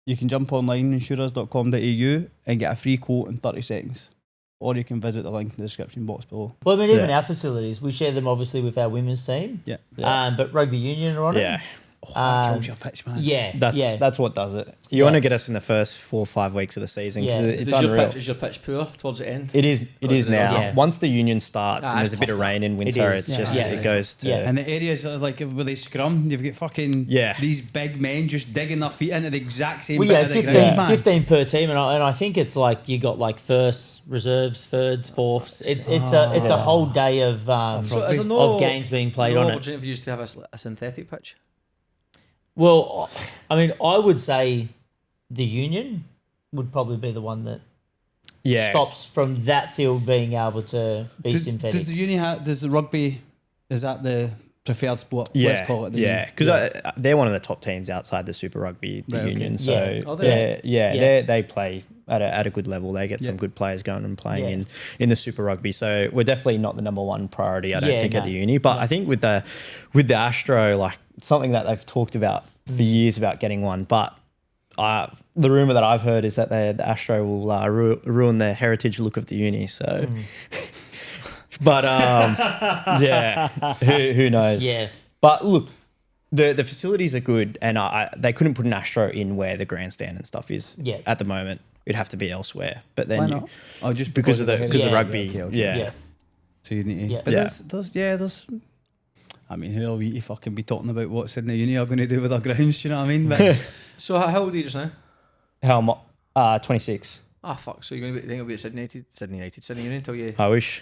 You can jump online, insurers.com.au, and get a free quote in 30 seconds. Or you can visit the link in the description box below. Well, I mean, even our facilities, we share them obviously with our women's team. Yeah. But rugby union are on it. Yeah. Oh, that kills your pitch, man. Yeah. That's what does it. You want to get us in the first 4 or 5 weeks of the season because it's unreal. Is your pitch poor towards the end? It is now. Yeah. Once the union starts and there's a bit of rain in winter, is. it goes to. And the areas are like where they scrum, you've got fucking these big men just digging their feet into the exact same bit of the ground, man. 15 per team, and I think it's like you got like firsts, reserves, thirds, fourths. It's a whole day of games being played on it. Opportunity for you to have a synthetic pitch. Well, I mean, I would say the union would probably be the one that stops from that field being able to be synthetic. Does the uni does the rugby, is that the preferred sport? Yeah, Let's call it because they're one of the top teams outside the Super Rugby, the union. Okay. So they play at a good level. They get some good players going and playing in the Super Rugby. So we're definitely not the number one priority, I don't think, at the uni. But I think with the Astro, like something that they've talked about for years about getting one. But the rumor that I've heard is that the Astro will ruin the heritage look of the uni. So. But who knows? Yeah. But look, the facilities are good, and they couldn't put an Astro in where the grandstand and stuff is at the moment. It'd have to be elsewhere. But then Why not? just because of rugby. Yeah. So you need to. But there's. I mean, who are we to fucking be talking about what Sydney Uni are going to do with our grounds? You know what I mean? But so how old are you just now? How am I? 26. Ah, fuck. So you're going to be at Sydney Union until you... I wish.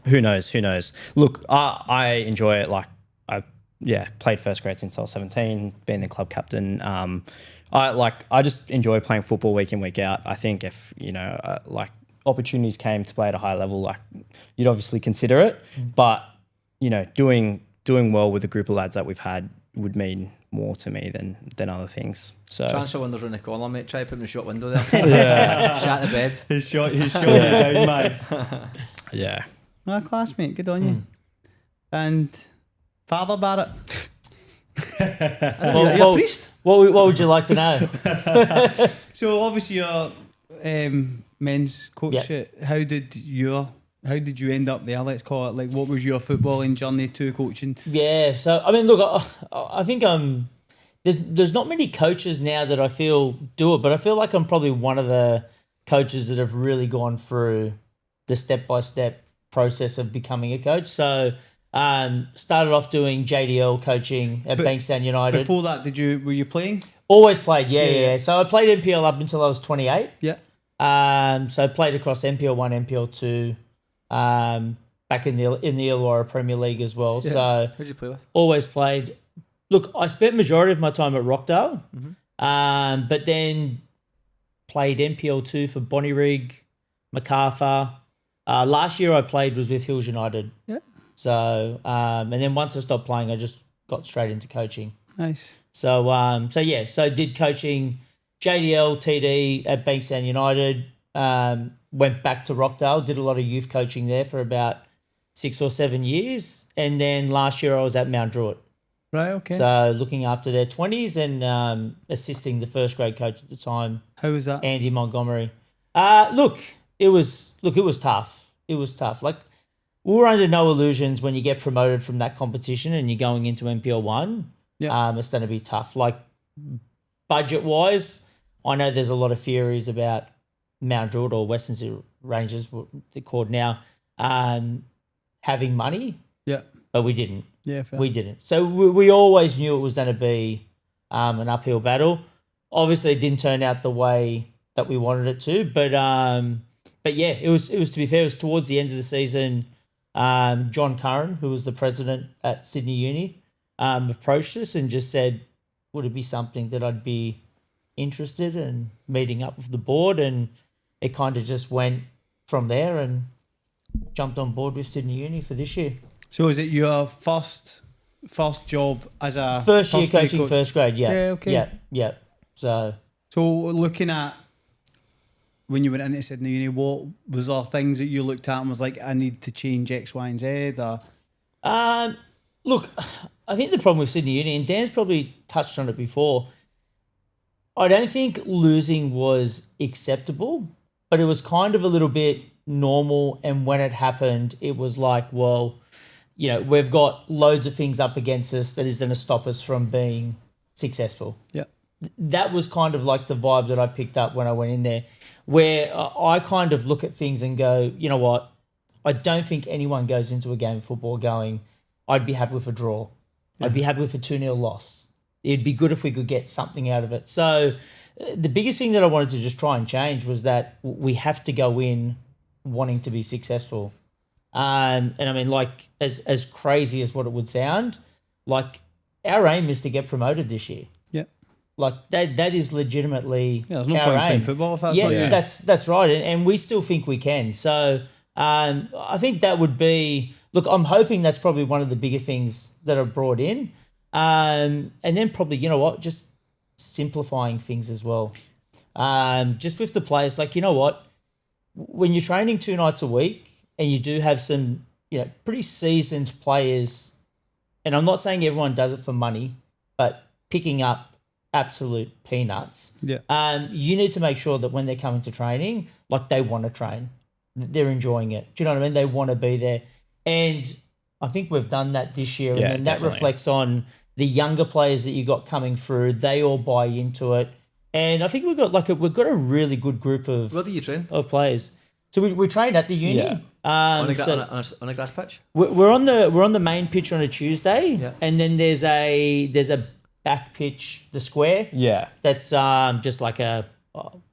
Who knows? Look, I enjoy it. Like, I've played first grade since I was 17, being the club captain. I just enjoy playing football week in, week out. I think if, opportunities came to play at a high level, like, you'd obviously consider it. But, doing well with the group of lads that we've had would mean more to me than other things. So transfer windows around the corner, mate. Try to put him in the shop window there. Shut the bed. He's shot it down, man. Yeah. My classmate, good on you. And Father Barrett. Are you a priest? What would you like to know? So obviously you're men's coach. Yep. How did you end up there? Let's call it. Like, what was your footballing journey to coaching? Yeah, so I mean, look, I think there's not many coaches now that I feel do it, but I feel like I'm probably one of the coaches that have really gone through the step-by-step process of becoming a coach. So started off doing JDL coaching at Bankstown United. Before that, were you playing? Always played, yeah. So I played NPL up until I was 28. Yeah. So I played across NPL 1, NPL 2. Back in the Illawarra Premier League as well. Yeah. So who'd you play with? Always played. Look, I spent majority of my time at Rockdale, but then played NPL 2 for Bonnyrigg, Macarthur. Last year I played was with Hills United. Yeah. So and then once I stopped playing, I just got straight into coaching. Nice. So so did coaching JDL, TD at Bankstown United. Went back to Rockdale, did a lot of youth coaching there for about 6 or 7 years. And then last year I was at Mount Druitt. Right, okay. So looking after their 20s and assisting the first grade coach at the time. How was that? Andy Montgomery. It was tough. It was tough. Like, we were under no illusions when you get promoted from that competition and you're going into NPL 1. Yeah. It's going to be tough. Like, budget-wise, I know there's a lot of theories about Mount Druitt or Western Sydney Rangers, what they're called now, having money. Yeah. But we didn't. Yeah, fair. We didn't. So we always knew it was going to be an uphill battle. Obviously, it didn't turn out the way that we wanted it to. But yeah, it was to be fair, it was towards the end of the season. John Curran, who was the president at Sydney Uni, approached us and just said, would it be something that I'd be interested in meeting up with the board? And it kind of just went from there and jumped on board with Sydney Uni for this year. So is it your first job as a first year coaching coach? First grade? Yeah. Yeah. Okay. Yeah. So looking at when you went into Sydney Uni, what was there things that you looked at and was like, I need to change X, Y, and Z? Or? Look, I think the problem with Sydney Uni, and Dan's probably touched on it before, I don't think losing was acceptable, but it was kind of a little bit normal. And when it happened, it was like, well, we've got loads of things up against us that is going to stop us from being successful. Yeah. That was kind of like the vibe that I picked up when I went in there, where I kind of look at things and go, you know what? I don't think anyone goes into a game of football going, I'd be happy with a draw. Yeah. I'd be happy with a 2-0 loss. It'd be good if we could get something out of it. So the biggest thing that I wanted to just try and change was that we have to go in wanting to be successful. And I mean, like, as crazy as what it would sound, like, our aim is to get promoted this year. Yeah. Like that is legitimately there's no our point aim. playing football if that's what you do. That's right, and we still think we can. So I think that would be. Look, I'm hoping that's probably one of the bigger things that are brought in, and then probably just simplifying things as well. Just with the players, like when you're training 2 nights a week and you do have some pretty seasoned players, and I'm not saying everyone does it for money, but picking up absolute peanuts. Yeah. You need to make sure that when they're coming to training, like they want to train, they're enjoying it. Do you know what I mean? They want to be there, and I think we've done that this year. Yeah, and then definitely. that reflects on the younger players that you got coming through. They all buy into it, and I think we've got a really good group of Where do you train? of players. So we train at the uni. Yeah. On a grass pitch. We're on the main pitch on a Tuesday, Yeah. and then there's a back pitch, the square. Yeah. That's just like a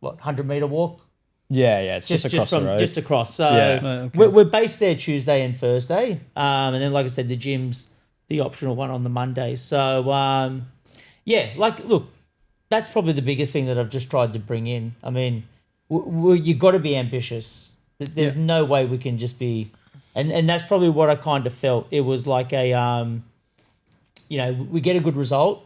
100-meter walk. Yeah, it's just across the road. Just across. So Yeah. Right, okay. we're based there Tuesday and Thursday, and then like I said, the gym's the optional one on the Monday. So look, that's probably the biggest thing that I've just tried to bring in. I mean, you got to be ambitious. There's no way we can just be, and that's probably what I kind of felt. It was like we get a good result,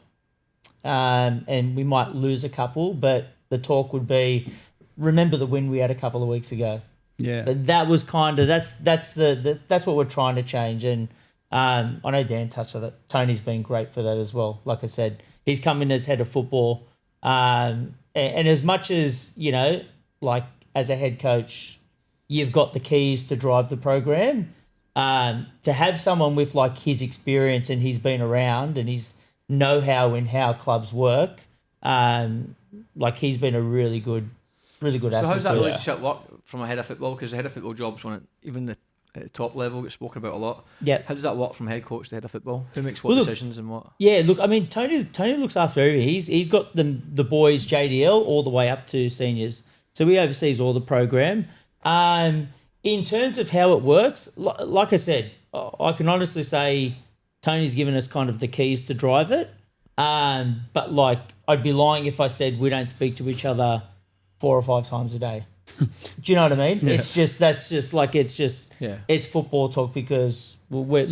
and we might lose a couple, but the talk would be, remember the win we had a couple of weeks ago. Yeah. But that was kind of that's what we're trying to change, and I know Dan touched on it. Tony's been great for that as well. Like I said, he's come in as head of football, and as much as like as a head coach, you've got the keys to drive the program. To have someone with like his experience, and he's been around and his know-how in how clubs work, like he's been a really good asset. So how's that to us. relationship work from a head of football? Because the head of football job's one, even at the top level, gets spoken about a lot. Yeah. How does that work from head coach to head of football? Who makes what decisions and what? Yeah, look, I mean, Tony looks after everything. He's got the boys JDL all the way up to seniors, so he oversees all the program. In terms of how it works, like I said, I can honestly say Tony's given us kind of the keys to drive it. But like, I'd be lying if I said we don't speak to each other 4 or 5 times a day. Do you know what I mean? Yeah. It's football talk, because we're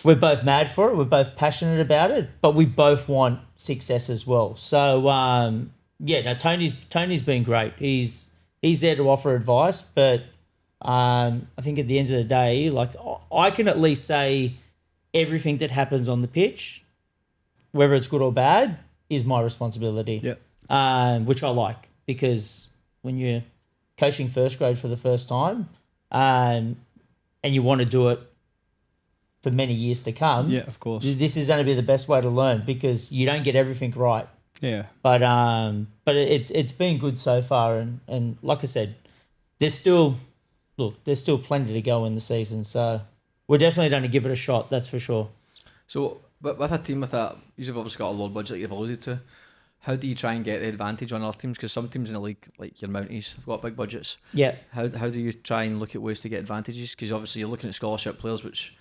both mad for it. We're both passionate about it, but we both want success as well. So Tony's been great. He's there to offer advice, but I think at the end of the day, like, I can at least say everything that happens on the pitch, whether it's good or bad, is my responsibility. Yeah. Which I like, because when you're coaching first grade for the first time, and you want to do it for many years to come, Yeah, of course. this is going to be the best way to learn, because you don't get everything right. Yeah. But it's been good so far, and like I said, there's still plenty to go in the season, so we're definitely going to give it a shot. That's for sure. So, but with a team with that, you've obviously got a low budget, like you've alluded to. How do you try and get the advantage on other teams? Because some teams in the league, like your Mounties, have got big budgets. Yeah. How do you try and look at ways to get advantages? Because obviously you're looking at scholarship players, which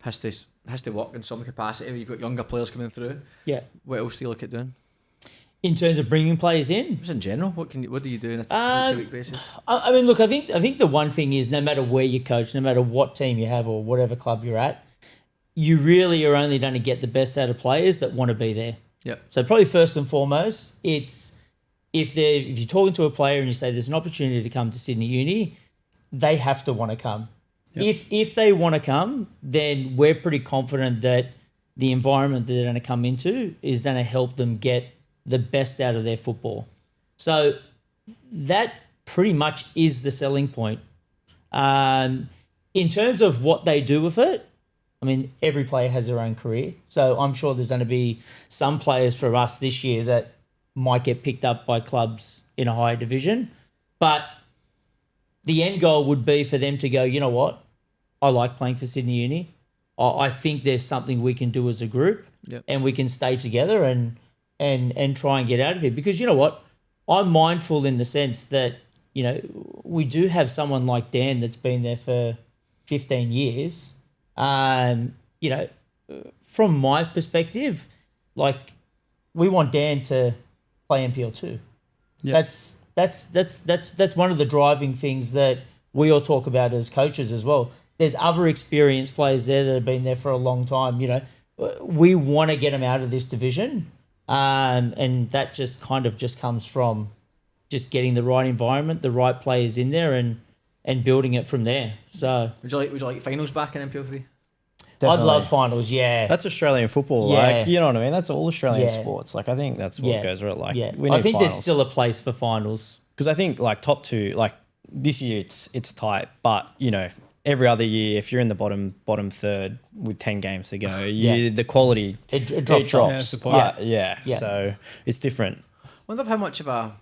has to work in some capacity. You've got younger players coming through. Yeah. What else do you look at doing? In terms of bringing players in? Just in general, what do you do on a week basis? I mean, look, I think the one thing is, no matter where you coach, no matter what team you have or whatever club you're at, you really are only going to get the best out of players that want to be there. Yeah. So probably first and foremost, it's if you're talking to a player and you say there's an opportunity to come to Sydney Uni, they have to want to come. Yep. If they want to come, then we're pretty confident that the environment that they're going to come into is going to help them get the best out of their football. So that pretty much is the selling point. In terms of what they do with it, I mean, every player has their own career. So I'm sure there's going to be some players for us this year that might get picked up by clubs in a higher division. But the end goal would be for them to go, you know what? I like playing for Sydney Uni. I think there's something we can do as a group, and we can stay together and try and get out of it. Because you know what? I'm mindful in the sense that, you know, we do have someone like Dan that's been there for 15 years. You know, from my perspective, like, we want Dan to play NPL too. Yep. That's one of the driving things that we all talk about as coaches as well. There's other experienced players there that have been there for a long time. We want to get them out of this division, and that just comes from just getting the right environment, the right players in there, and building it from there. So, would you like finals back in NPL 3? I'd love finals. Yeah, that's Australian football. Yeah. Like, you know what I mean? That's all Australian sports. Like, I think that's what goes right. Like, we need I think finals. there's still a place for finals because I think like top two. Like this year, it's tight, but every other year, if you're in the bottom third with 10 games to go, the quality it drops. Yeah. So it's different. I wonder how much of a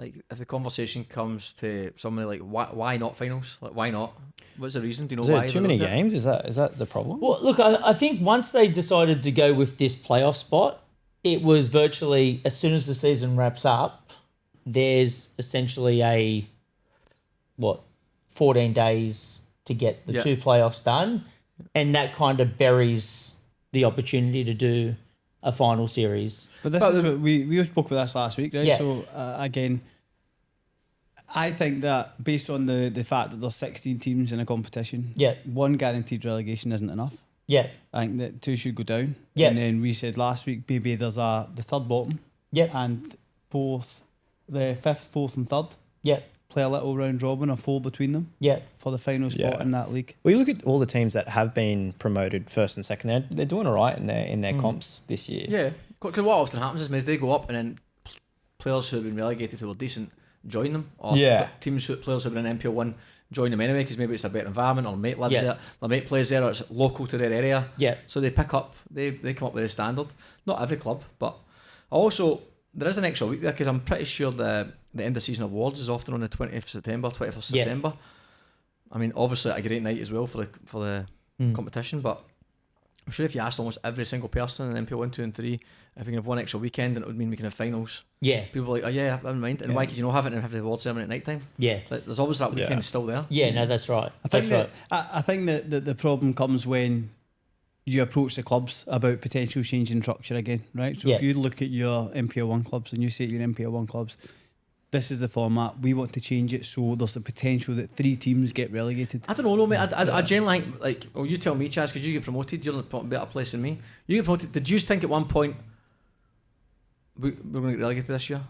if the conversation comes to somebody like why not finals? Like why not? What's the reason? Do you know why? Too many games? Is that the problem? Well, look, I think once they decided to go with this playoff spot, it was virtually as soon as the season wraps up, there's essentially 14 days to get the two playoffs done, and that kind of buries the opportunity to do a final series. But this is what we spoke about this last week, right? Yeah. So again, I think that based on the fact that there's 16 teams in a competition, one guaranteed relegation isn't enough. Yeah. I think that two should go down. Yeah. And then we said last week, maybe there's the third bottom. Yeah. And the fifth, fourth, and third. Yeah. Play a little round robin or fall between them. Yeah. For the final spot in that league. Well, you look at all the teams that have been promoted first and second. They're doing all right in their comps this year. Yeah, because what often happens is they go up and then players who have been relegated who are decent join them, or players who have been in NPL 1 join them anyway because maybe it's a better environment or mate lives there, their mate plays there, or it's local to their area. Yeah. So they pick up, they come up with a standard. Not every club, but also there is an extra week there because I'm pretty sure the end of season awards is often on the 20th September, 21st September. I mean, obviously a great night as well for the competition, but I'm sure if you asked almost every single person in NPL 1, 2 and 3 if we can have one extra weekend and it would mean we can have finals. Yeah. People are like, oh yeah, I don't mind. And why could you not have it and have the award ceremony at night time? Yeah. Like, there's obviously that weekend still there. Yeah, no, that's right. I think that the problem comes when you approach the clubs about potential change in structure again, right? So if you look at your NPL 1 clubs and you say to your NPL 1 clubs, this is the format, we want to change it so there's a potential that 3 teams get relegated. I don't know, mate. I generally like, oh, you tell me, Chaz, because you get promoted, you're in a better place than me. You get promoted. Did you think at one point we're going to get relegated this year?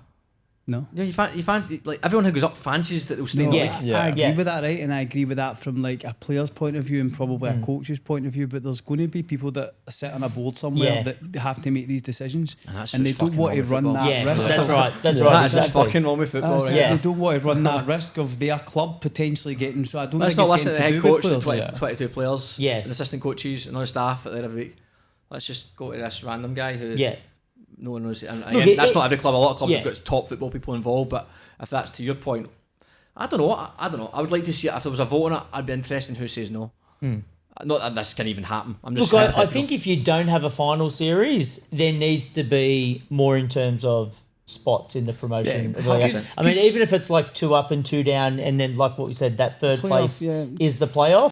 No. Yeah, you fancy, like everyone who goes up fancies that they'll stay in the league. I agree with that, right? And I agree with that from like a player's point of view and probably a coach's point of view. But there's going to be people that sit on a board somewhere that have to make these decisions, and they don't want to run that risk. That's right. That's right. That's just fucking wrong with football. They don't want to run that risk of their club potentially getting. So I don't Let's think not it's listen to the getting head to do coach, with the players. 22 players, Yeah. and assistant coaches and other staff at the end of the week. Let's just go to this random guy who no one knows. And again, that's not every club. A lot of clubs have got top football people involved, but if that's to your point, I don't know. I would like to see it. If there was a vote on it, I'd be interested in who says no. Not that this can even happen. I'm just. Look, I think if you don't have a final series, there needs to be more in terms of spots in the promotion. Yeah, I mean, even if it's like 2 up and 2 down, and then like what we said, that third place is the playoff.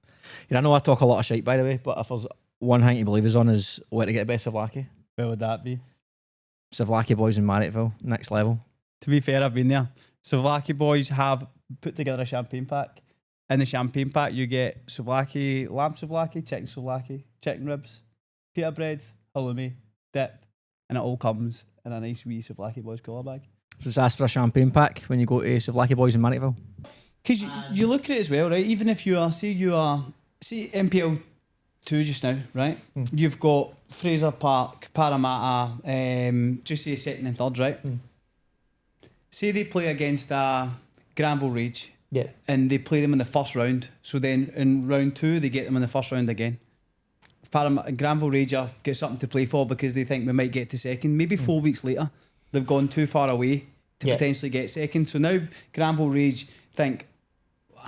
I know I talk a lot of shite, by the way, but if there's one thing to believe is on is where to get the best Savlaki. Where would that be? Savlaki boys in Marriottville, next level. To be fair, I've been there. Savlaki boys have put together a champagne pack. In the champagne pack, you get souvlaki, lamb souvlaki, chicken ribs, pita breads, halloumi, dip, and it all comes in a nice wee Savlaki boys cooler bag. So just ask for a champagne pack when you go to Savlaki boys in Marriottville. Because you look at it as well, right? Even if you are NPL 2 just now, right? You've got Fraser Park, Parramatta, just say second and third, right? Say they play against Granville Rage, and they play them in the first round. So then in round 2, they get them in the first round again. Granville Rage get something to play for because they think we might get to second. Maybe 4 weeks later, they've gone too far away to potentially get second. So now Granville Rage think,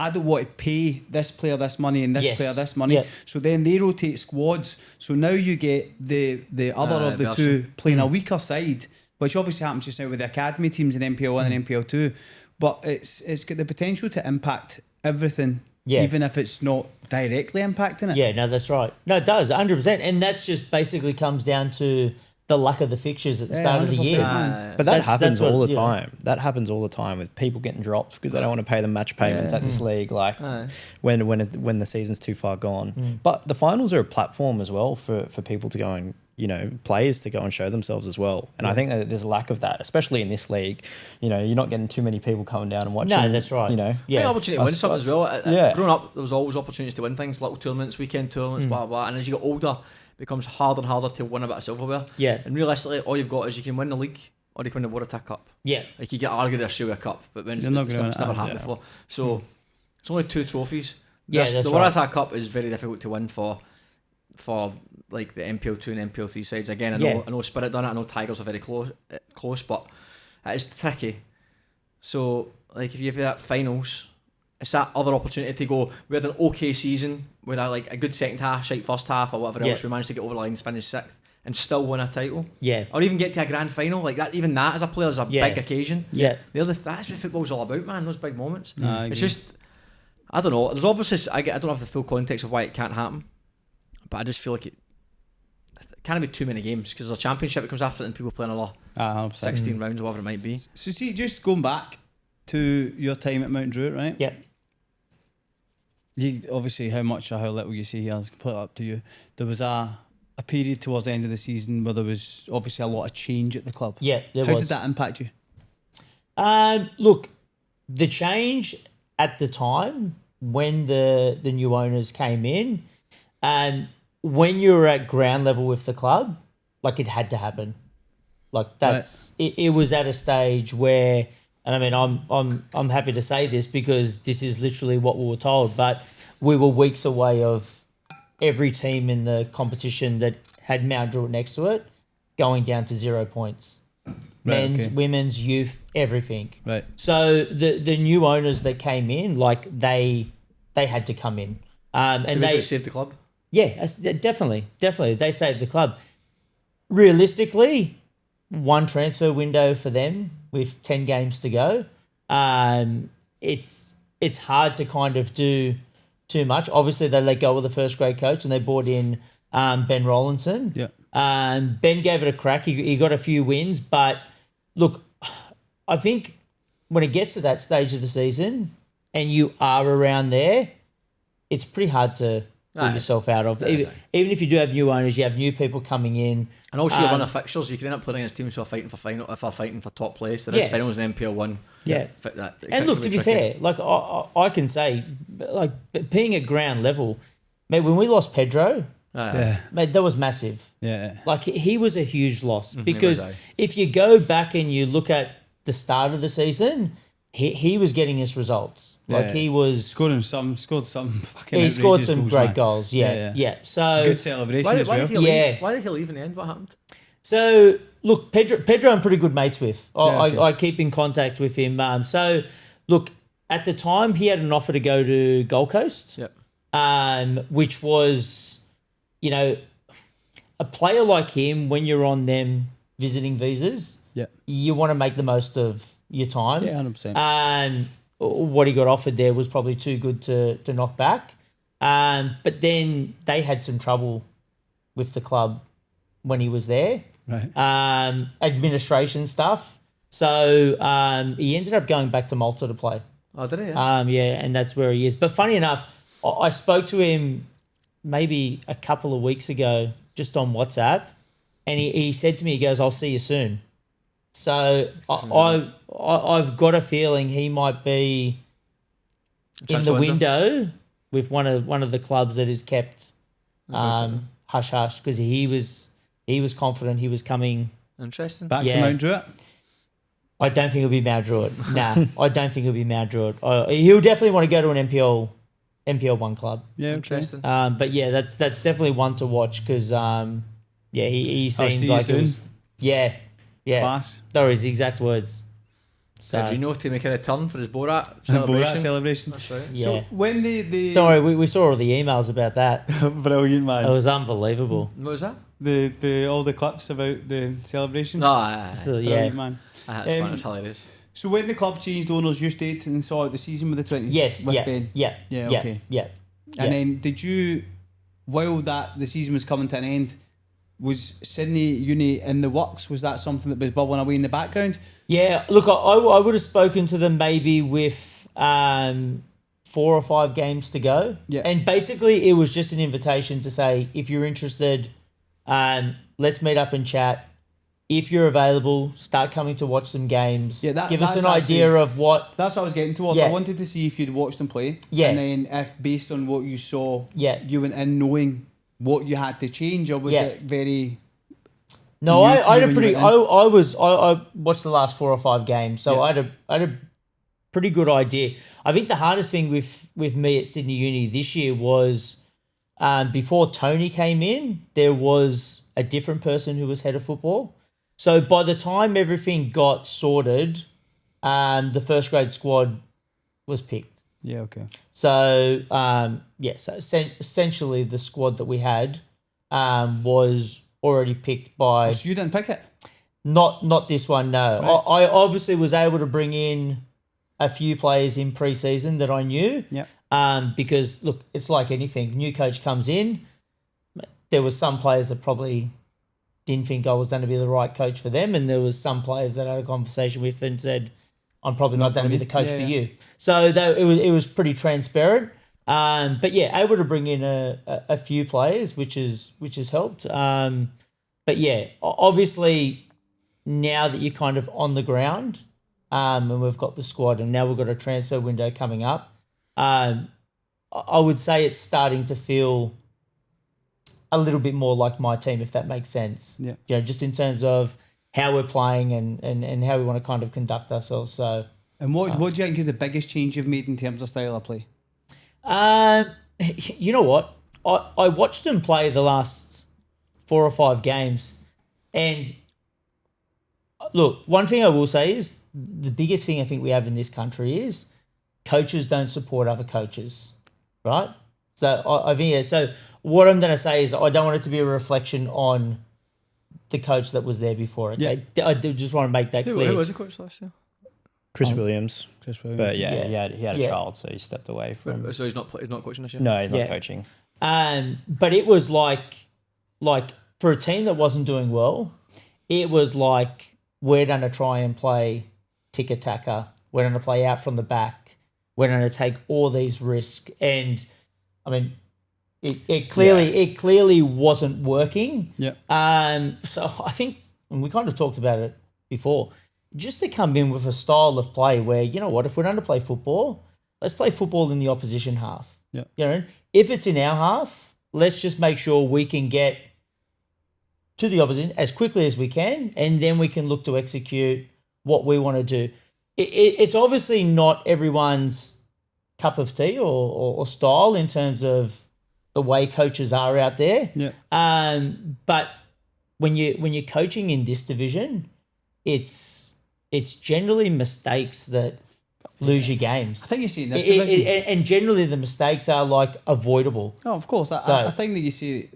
I don't want to pay this player this money and this player this money. So then they rotate squads. So now you get the other of the two playing a weaker side, which obviously happens just now with the academy teams in NPL 1 and NPL 2. But it's got the potential to impact everything, even if it's not directly impacting it. Yeah, no, that's right. No, it does, 100%. And that's just basically comes down to the luck of the fixtures at the start of the 100%, year. man. But that happens all the yeah. time. That happens all the time with people getting dropped because they don't want to pay the match payments at this league. Like when the season's too far gone. But the finals are a platform as well for people to go and players to go and show themselves as well. And I think that there's a lack of that, especially in this league. You're not getting too many people coming down and watching. No, that's right. Yeah, opportunity to win something as well. Growing up, there was always opportunities to win things, little tournaments, weekend tournaments, blah blah. And as you get older, it becomes harder and harder to win a bit of silverware. Yeah. And realistically, all you've got is you can win the league or you can win the Waratah Cup. Yeah. Like you get argued a Australia Cup, but when it's never happened before. So it's only 2 trophies. Yeah, the Waratah Cup is very difficult to win for like the MPL 2 and MPL 3 sides. Again, I know Spirit done it. I know Tigers are very close, but it is tricky. So like if you have that finals, it's that other opportunity to go. We had an okay season. We had like a good second half, shite first half, or whatever else. We managed to get over the line, finish 6th, and still win a title. Yeah. Or even get to a grand final like that. Even that as a player is a big occasion. Yeah. That's what football's all about, man. Those big moments. It's just, I don't know. There's obviously I don't have the full context of why it can't happen, but I just feel like it can't be too many games because there's a championship that comes after it and people playing a lot. 16 rounds or whatever it might be. So see, just going back to your time at Mount Druitt, right? Yeah. You obviously how much or how little you see here is completely up to you. There was a period towards the end of the season where there was obviously a lot of change at the club. Yeah, there how was. did that impact you? Look, the change at the time when the new owners came in, when you were at ground level with the club, like it had to happen. Like that's it was at a stage where, and I mean I'm happy to say this because this is literally what we were told, but we were weeks away of every team in the competition that had Mount Druitt next to it going down to 0 points. Men's, women's, youth, everything. Right. So the new owners that came in, like they had to come in, and they saved the club. Yeah, definitely. They saved the club. Realistically, one transfer window for them with 10 games to go. It's hard to kind of do too much. Obviously, they let go of the first grade coach and they brought in Ben Rollinson. Yeah. Ben gave it a crack. He got a few wins, but look, I think when it gets to that stage of the season and you are around there, it's pretty hard to pull yourself out of. Even if you do have new owners, you have new people coming in. And also you run of fixtures, you can end up playing against teams who are fighting for final, if they're fighting for top place. There is finals in MPL 1. Yeah. And look, to be fair, like I can say, like being at ground level, mate, when we lost Pedro, mate, that was massive. Yeah. Like he was a huge loss because if you go back and you look at the start of the season, he was getting his results. Like he was scored some fucking. He scored some goals, great man. goals. Yeah. So good celebration as well. Why did he leave in the end? What happened? So look, Pedro, I'm pretty good mates with. I keep in contact with him. So look, at the time he had an offer to go to Gold Coast. Which was, a player like him when you're on them visiting visas. You want to make the most of your time. 100%. And what he got offered there was probably too good to knock back. But then they had some trouble with the club when he was there. Right. Administration stuff. So he ended up going back to Malta to play. Oh, did he? And that's where he is. But funny enough, I spoke to him maybe a couple of weeks ago just on WhatsApp, and he said to me, he goes, "I'll see you soon." So I've got a feeling he might be in the window with one of the clubs that is kept hush hush because he was confident he was coming. Interesting. Back to Mount Druitt. I don't think it'll be Mount Druitt. Nah, I don't think it'll be Mount Druitt. He'll definitely want to go to an MPL 1 club. Yeah, interesting. But yeah, that's definitely one to watch because he seems like it was. Yeah. Class. Those are his exact words. So do you know to make a return for his Borat celebration? Borat celebration. That's right. Yeah. So when they don't worry, we saw all the emails about that. Brilliant, man. It was unbelievable. What was that? The all the clips about the celebration. So, Brilliant, man. That's fun. It's hilarious. So when the club changed owners, you stayed and saw out the season with the 20s. Yes. With Ben. Yeah. Okay. Yeah. And then did you, while the season was coming to an end, Was Sydney Uni in the works? Was that something that was bubbling away in the background? Yeah, look, I would have spoken to them maybe with 4 or 5 games to go. Yeah. And basically it was just an invitation to say, if you're interested, let's meet up and chat. If you're available, start coming to watch some games. Yeah, give us an idea of what... That's what I was getting towards. Yeah. I wanted to see if you'd watched them play. Yeah. And then if, based on what you saw, Yeah. you went in knowing what you had to change, or was it very... No, new to I you had a when pretty... you went in? I watched the last 4 or 5 games, so Yeah. I had a pretty good idea. I think the hardest thing with me at Sydney Uni this year was before Tony came in, there was a different person who was head of football. So by the time everything got sorted, the first grade squad was picked. Yeah, okay. So, so essentially the squad that we had was already picked by... So you didn't pick it? Not this one, no. Right. I obviously was able to bring in a few players in pre-season that I knew. Yeah. Because, look, it's like anything. New coach comes in. There was some players that probably didn't think I was going to be the right coach for them, and there was some players that I had a conversation with and said, I'm probably not going to be the coach for you. So it was pretty transparent. But yeah, able to bring in a few players, which has helped. But yeah, obviously now that you're kind of on the ground, and we've got the squad, and now we've got a transfer window coming up, I would say it's starting to feel a little bit more like my team, if that makes sense. Yeah. You know, just in terms of how we're playing and how we want to kind of conduct ourselves. So. And what do you think is the biggest change you've made in terms of style of play? You know what? I watched them play the last 4 or 5 games, and look, one thing I will say is the biggest thing I think we have in this country is coaches don't support other coaches, right? So I think, yeah, so what I'm going to say is I don't want it to be a reflection on the coach that was there before. Okay, yeah. I just want to make that clear. Who was the coach last year? Chris Williams. But yeah, Yeah. he had a child, so he stepped away from. So he's not coaching this year. No, he's not coaching. But it was like for a team that wasn't doing well, it was like we're going to try and play tiki-taka. We're going to play out from the back. We're going to take all these risks, and I mean, it clearly wasn't working. Yeah. So I think, and we kind of talked about it before, just to come in with a style of play where, you know what, if we're going to play football, let's play football in the opposition half. Yeah. You know, if it's in our half, let's just make sure we can get to the opposition as quickly as we can, and then we can look to execute what we want to do. It's obviously not everyone's cup of tea or style in terms of the way coaches are out there. Yeah. But when you're coaching in this division, it's generally mistakes that lose your games. I think you see in this division. And generally the mistakes are like avoidable. Oh, of course. So- I think that you see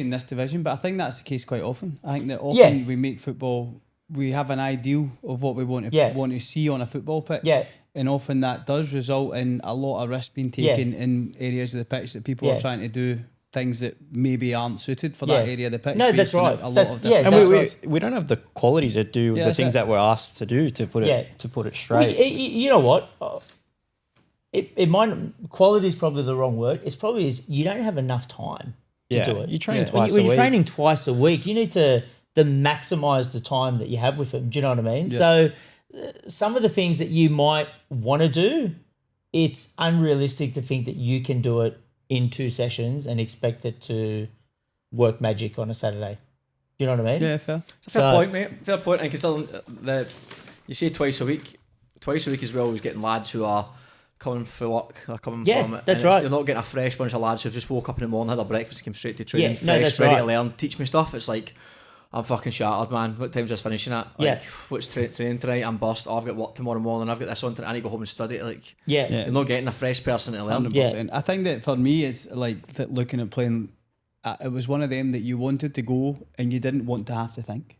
in this division, but I think that's the case quite often. I think that often we make football, we have an ideal of what we want to see on a football pitch. Yeah. And often that does result in a lot of risk being taken in areas of the pitch that people are trying to do things that maybe aren't suited for that area of the pitch. No, that's based on right. A lot That's- of yeah, different And we don't have the quality to do the things that we're asked to do to put it straight. Well, you know what? It might, quality is probably the wrong word. It's probably you don't have enough time to do it. You train twice when a week. When you're training twice a week, you need to maximise the time that you have with them. Do you know what I mean? Yeah. So some of the things that you might want to do, it's unrealistic to think that you can do it in 2 sessions and expect it to work magic on a Saturday. Do you know what I mean? Yeah, fair. It's a fair point, mate. Fair point. And considering that you say twice a week as well, is getting lads who are coming for work, or coming from it. That's right. You're not getting a fresh bunch of lads who've just woke up in the morning, had their breakfast, came straight to training, that's ready right. to learn, teach me stuff. It's like, I'm fucking shattered, man. What time's just finishing at? Like, what's training tonight? I'm bust. Oh, I've got work tomorrow morning. I've got this on tonight. I need to go home and study. Like, you're not getting a fresh person to learn. 100%. I think that for me, it's like looking at playing. It was one of them that you wanted to go and you didn't want to have to think.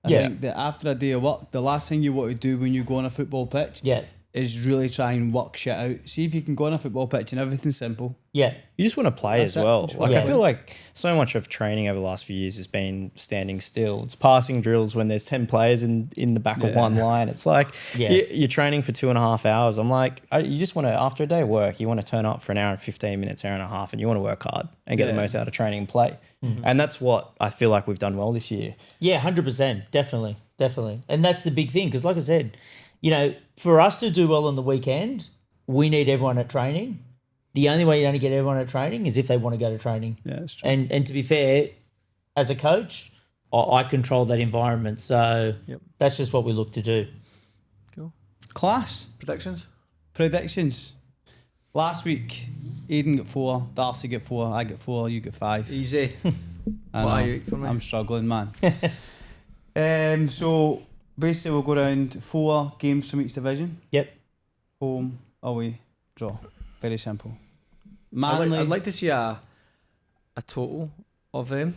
I think that after a day of work, the last thing you want to do when you go on a football pitch is really try and work shit out. See if you can go on a football pitch and everything's simple. Yeah. You just want to play That's as it. well. Like Yeah. I feel like so much of training over the last few years has been standing still. It's passing drills when there's 10 players in the back of one line. It's like you're training for 2.5 hours. I'm like, you just want to, after a day of work, you want to turn up for an hour and 15 minutes, hour and a half, and you want to work hard and get the most out of training and play. Mm-hmm. And that's what I feel like we've done well this year. Yeah, 100%. Definitely. And that's the big thing because, like I said, you know, for us to do well on the weekend, we need everyone at training. The only way you're going to get everyone at training is if they want to go to training. Yeah, that's true. And to be fair, as a coach, I control that environment. So that's just what we look to do. Cool. Class. Predictions. Last week, Aidan got 4, Darcy got 4, I got 4, you got 5. Easy. I know, What are you for me? I'm struggling, man. So basically we'll go around 4 games from each division. Yep. Home, away, draw. Very simple. Manly. I'd like to see a total of them.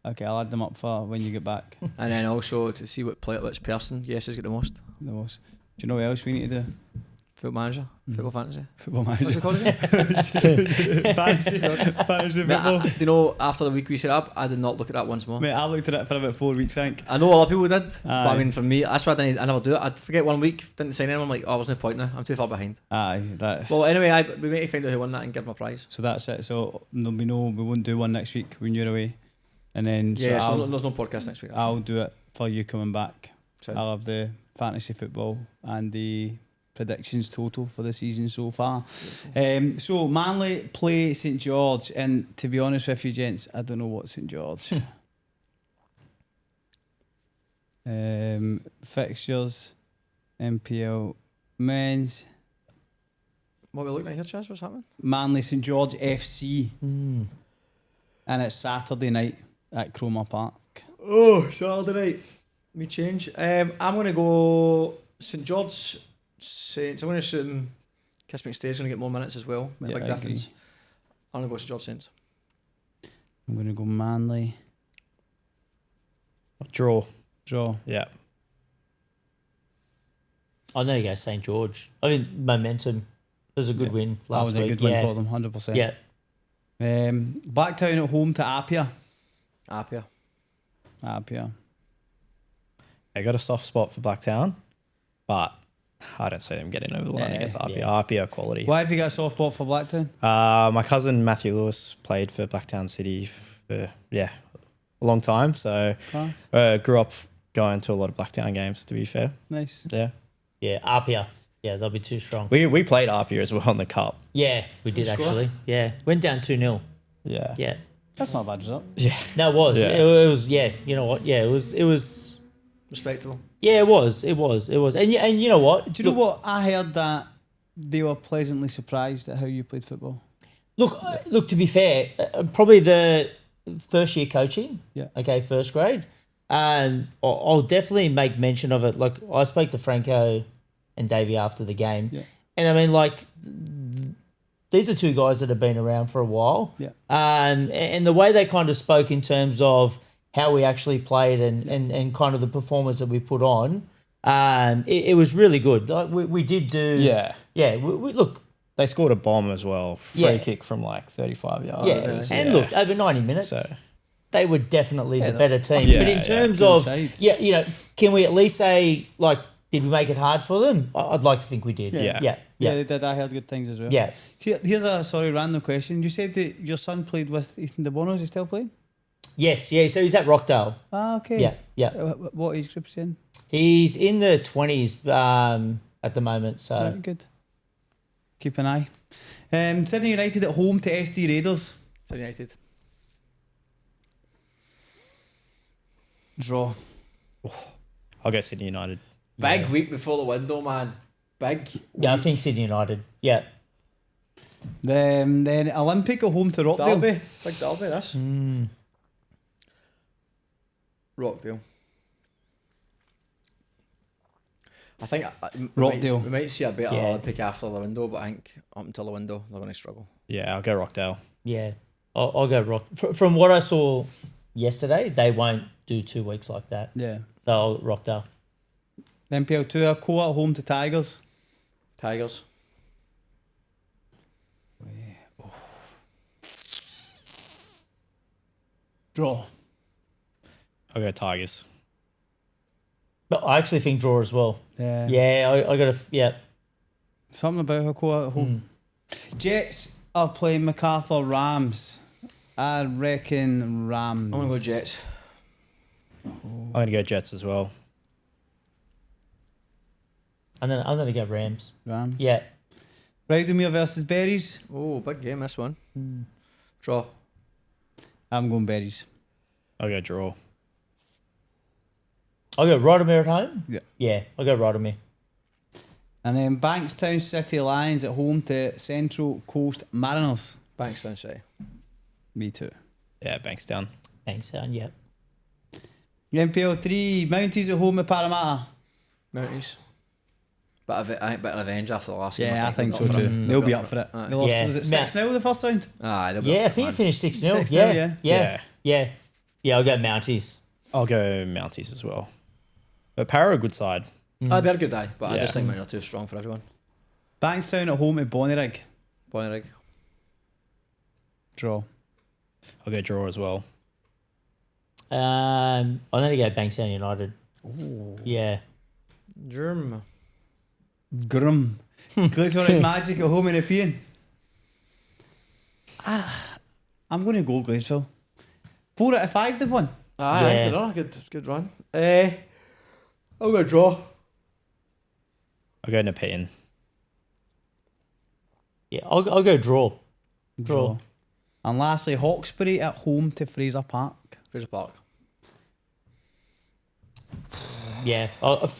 Okay, I'll add them up for when you get back. And then also to see which person has got the most. The most. Do you know what else we need to do? Football manager, football fantasy. Football What's manager. it called again? Fantasy Mate, football. do you know, after the week we set up, I did not look at that once more. Mate, I looked at it for about 4 weeks, I think. I know a lot of people did, but Aye. I mean, for me, that's why I never do it. I'd forget one week, didn't sign anyone, I'm like, oh, there's no point now, I'm too far behind. Aye, that's... Well, anyway, we need to find out who won that and give them a prize. So that's it. So there'll be we won't do one next week when you're away. And then Yeah, so so there's no podcast next week. I'll do it for you coming back. Sound. I'll have the fantasy football and the predictions total for the season so far. So Manly play St George, and to be honest with you, gents, I don't know what St George. Fixtures, MPL men's. What are we looking at here, Chaz? What's happening? Manly St George FC, and it's Saturday night at Cromer Park. Oh, Saturday night. Me change. I'm going to go St George Saints. I'm going to assume Kiss McStay's going to get more minutes as well. Make a big I difference. agree. I'm going to go St George Saints. I'm going to go Manly. Draw. I'm Yeah. going to go St George. I mean, momentum. It was a good win That last was week. a good win for them, 100%. Yeah. Blacktown at home to Apia. Apia. I got a soft spot for Blacktown, but I don't see them getting over the line against Apia. Apia quality. Why have you got a soft spot for Blacktown? My cousin Matthew Lewis played for Blacktown City for a long time, so grew up going to a lot of Blacktown games, to be fair. Nice. Yeah. Yeah, Apia. Yeah, they'll be too strong. We played Apia as well in the cup. Yeah, we did actually. Yeah, went down 2-0. Yeah. Yeah. That's not a bad result. Yeah. No, it was. Yeah. It was. Yeah. You know what? Yeah, it was. Respectable. Yeah, it was. And you know what? Do you know what? I heard that they were pleasantly surprised at how you played football. Look. To be fair, probably the first year coaching. Yeah. Okay, first grade. I'll definitely make mention of it. Like I spoke to Franco and Davey after the game, and I mean, like, these are two guys that have been around for a while. Yeah. And the way they kind of spoke in terms of how we actually played and kind of the performance that we put on, it was really good. Like we did do. Yeah. Yeah. We look. They scored a bomb as well. Free kick from like 35 yards. Yeah. And look, over 90 minutes. So, they were definitely the better team. Yeah, but in terms of, side. you know, can we at least say, like, did we make it hard for them? I'd like to think we did. Yeah. Yeah. They did. I heard good things as well. Yeah. Here's a random question. You said that your son played with Ethan De Bono. Is he still playing? Yes. Yeah. So he's at Rockdale. Ah, okay. Yeah. Yeah. What age group is he in? He's in the 20s at the moment. So Very good. Keep an eye. Sydney United at home to SD Raiders. Sydney United. Draw. I'll go Sydney United. Big week before the window, man. Big. yeah, I think Sydney United. Yeah. Then Olympic at home to Rockdale. Derby. Big derby, this. Rockdale. I think Rockdale. we might see a better Yeah. Olympic after the window, but I think up until the window, they're going to struggle. Yeah, I'll go Rockdale. Yeah. I'll go Rock. From what I saw yesterday, they won't do 2 weeks like that. Yeah. They'll Rockdale. MPL2 Alcoa at home to Tigers. Tigers. Draw. I'll go Tigers. But I actually think draw as well. Yeah. Yeah, I got to. Yeah. Something about Hakoah at home. Jets are playing MacArthur Rams. I reckon Rams. I'm gonna go Jets. I'm going to go Jets as well. And then I'm gonna go Rams. Rams. Yeah. Rowdermere versus Berries. Oh, big game this one. Draw. I'm going Berries. I'll go draw. I'll go Rowdermere at home. Yeah. Yeah, I'll go Rowdermere. And then Bankstown City Lions at home to Central Coast Mariners. Bankstown City. Me too. Yeah, Bankstown. Bankstown, yeah. NPL 3, Mounties at home at Parramatta. Mounties. I think bit of revenge after the last game. Yeah, I think so too. They'll be up for it. They lost, Yeah. was it 6-0 the first round? They'll be Yeah, I up for think it, it finished 6-0. 6-0, Yeah. yeah. Yeah. Yeah. Yeah, I'll go Mounties. I'll go Mounties as well. But Para are a good side. man. They're a good eye, but I Yeah. just think Mounties are too strong for everyone. Bankstown at home at Bonnyrigg. Bonnyrigg. Draw. I'll go draw as well. I'm going to go Bankstown United. Ooh. Yeah. Germ. Grum. Glasgow Magic at home in European. I'm going to go Glasgow. 4 out of 5 they've won. Good run. Good run. I'll go draw. I'll go Nepean. Yeah, I'll go draw. Draw. And lastly, Hawkesbury at home to Fraser Park. Fraser Park. Yeah.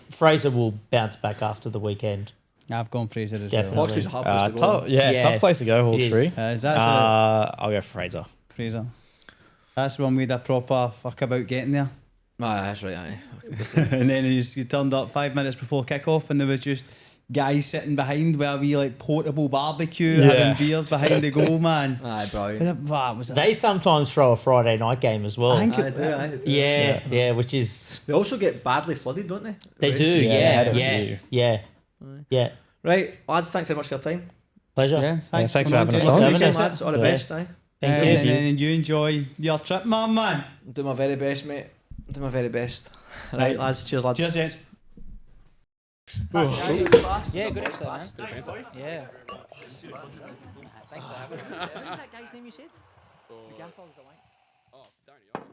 Fraser will bounce back after the weekend. I've gone Fraser as Definitely. well. Hawkesbury's a hard place to go. Tough place to go, Hawkesbury. Is that I'll go Fraser. Fraser? That's the one we had a proper fuck about getting there. That's right, aye. And then you turned up 5 minutes before kick-off and there was just guys sitting behind with a wee like portable barbecue having beers behind the goal, man. Aye, brilliant. They sometimes throw a Friday night game as well. I think They do. Yeah, which is... They also get badly flooded, don't they? They do, yeah. Right, lads, thanks very much for your time. Pleasure. Yeah, thanks for having us on. on. Having us. Lads, all the best, aye. Thank And then you enjoy your trip, man. Do my very best, mate. Do my very best. Right, lads. Cheers, lads. Cheers, gents. Yeah, good episode, man. Yeah. Thanks for having us. What was that guy's name you said? The gaffer was the white. Oh, Danny.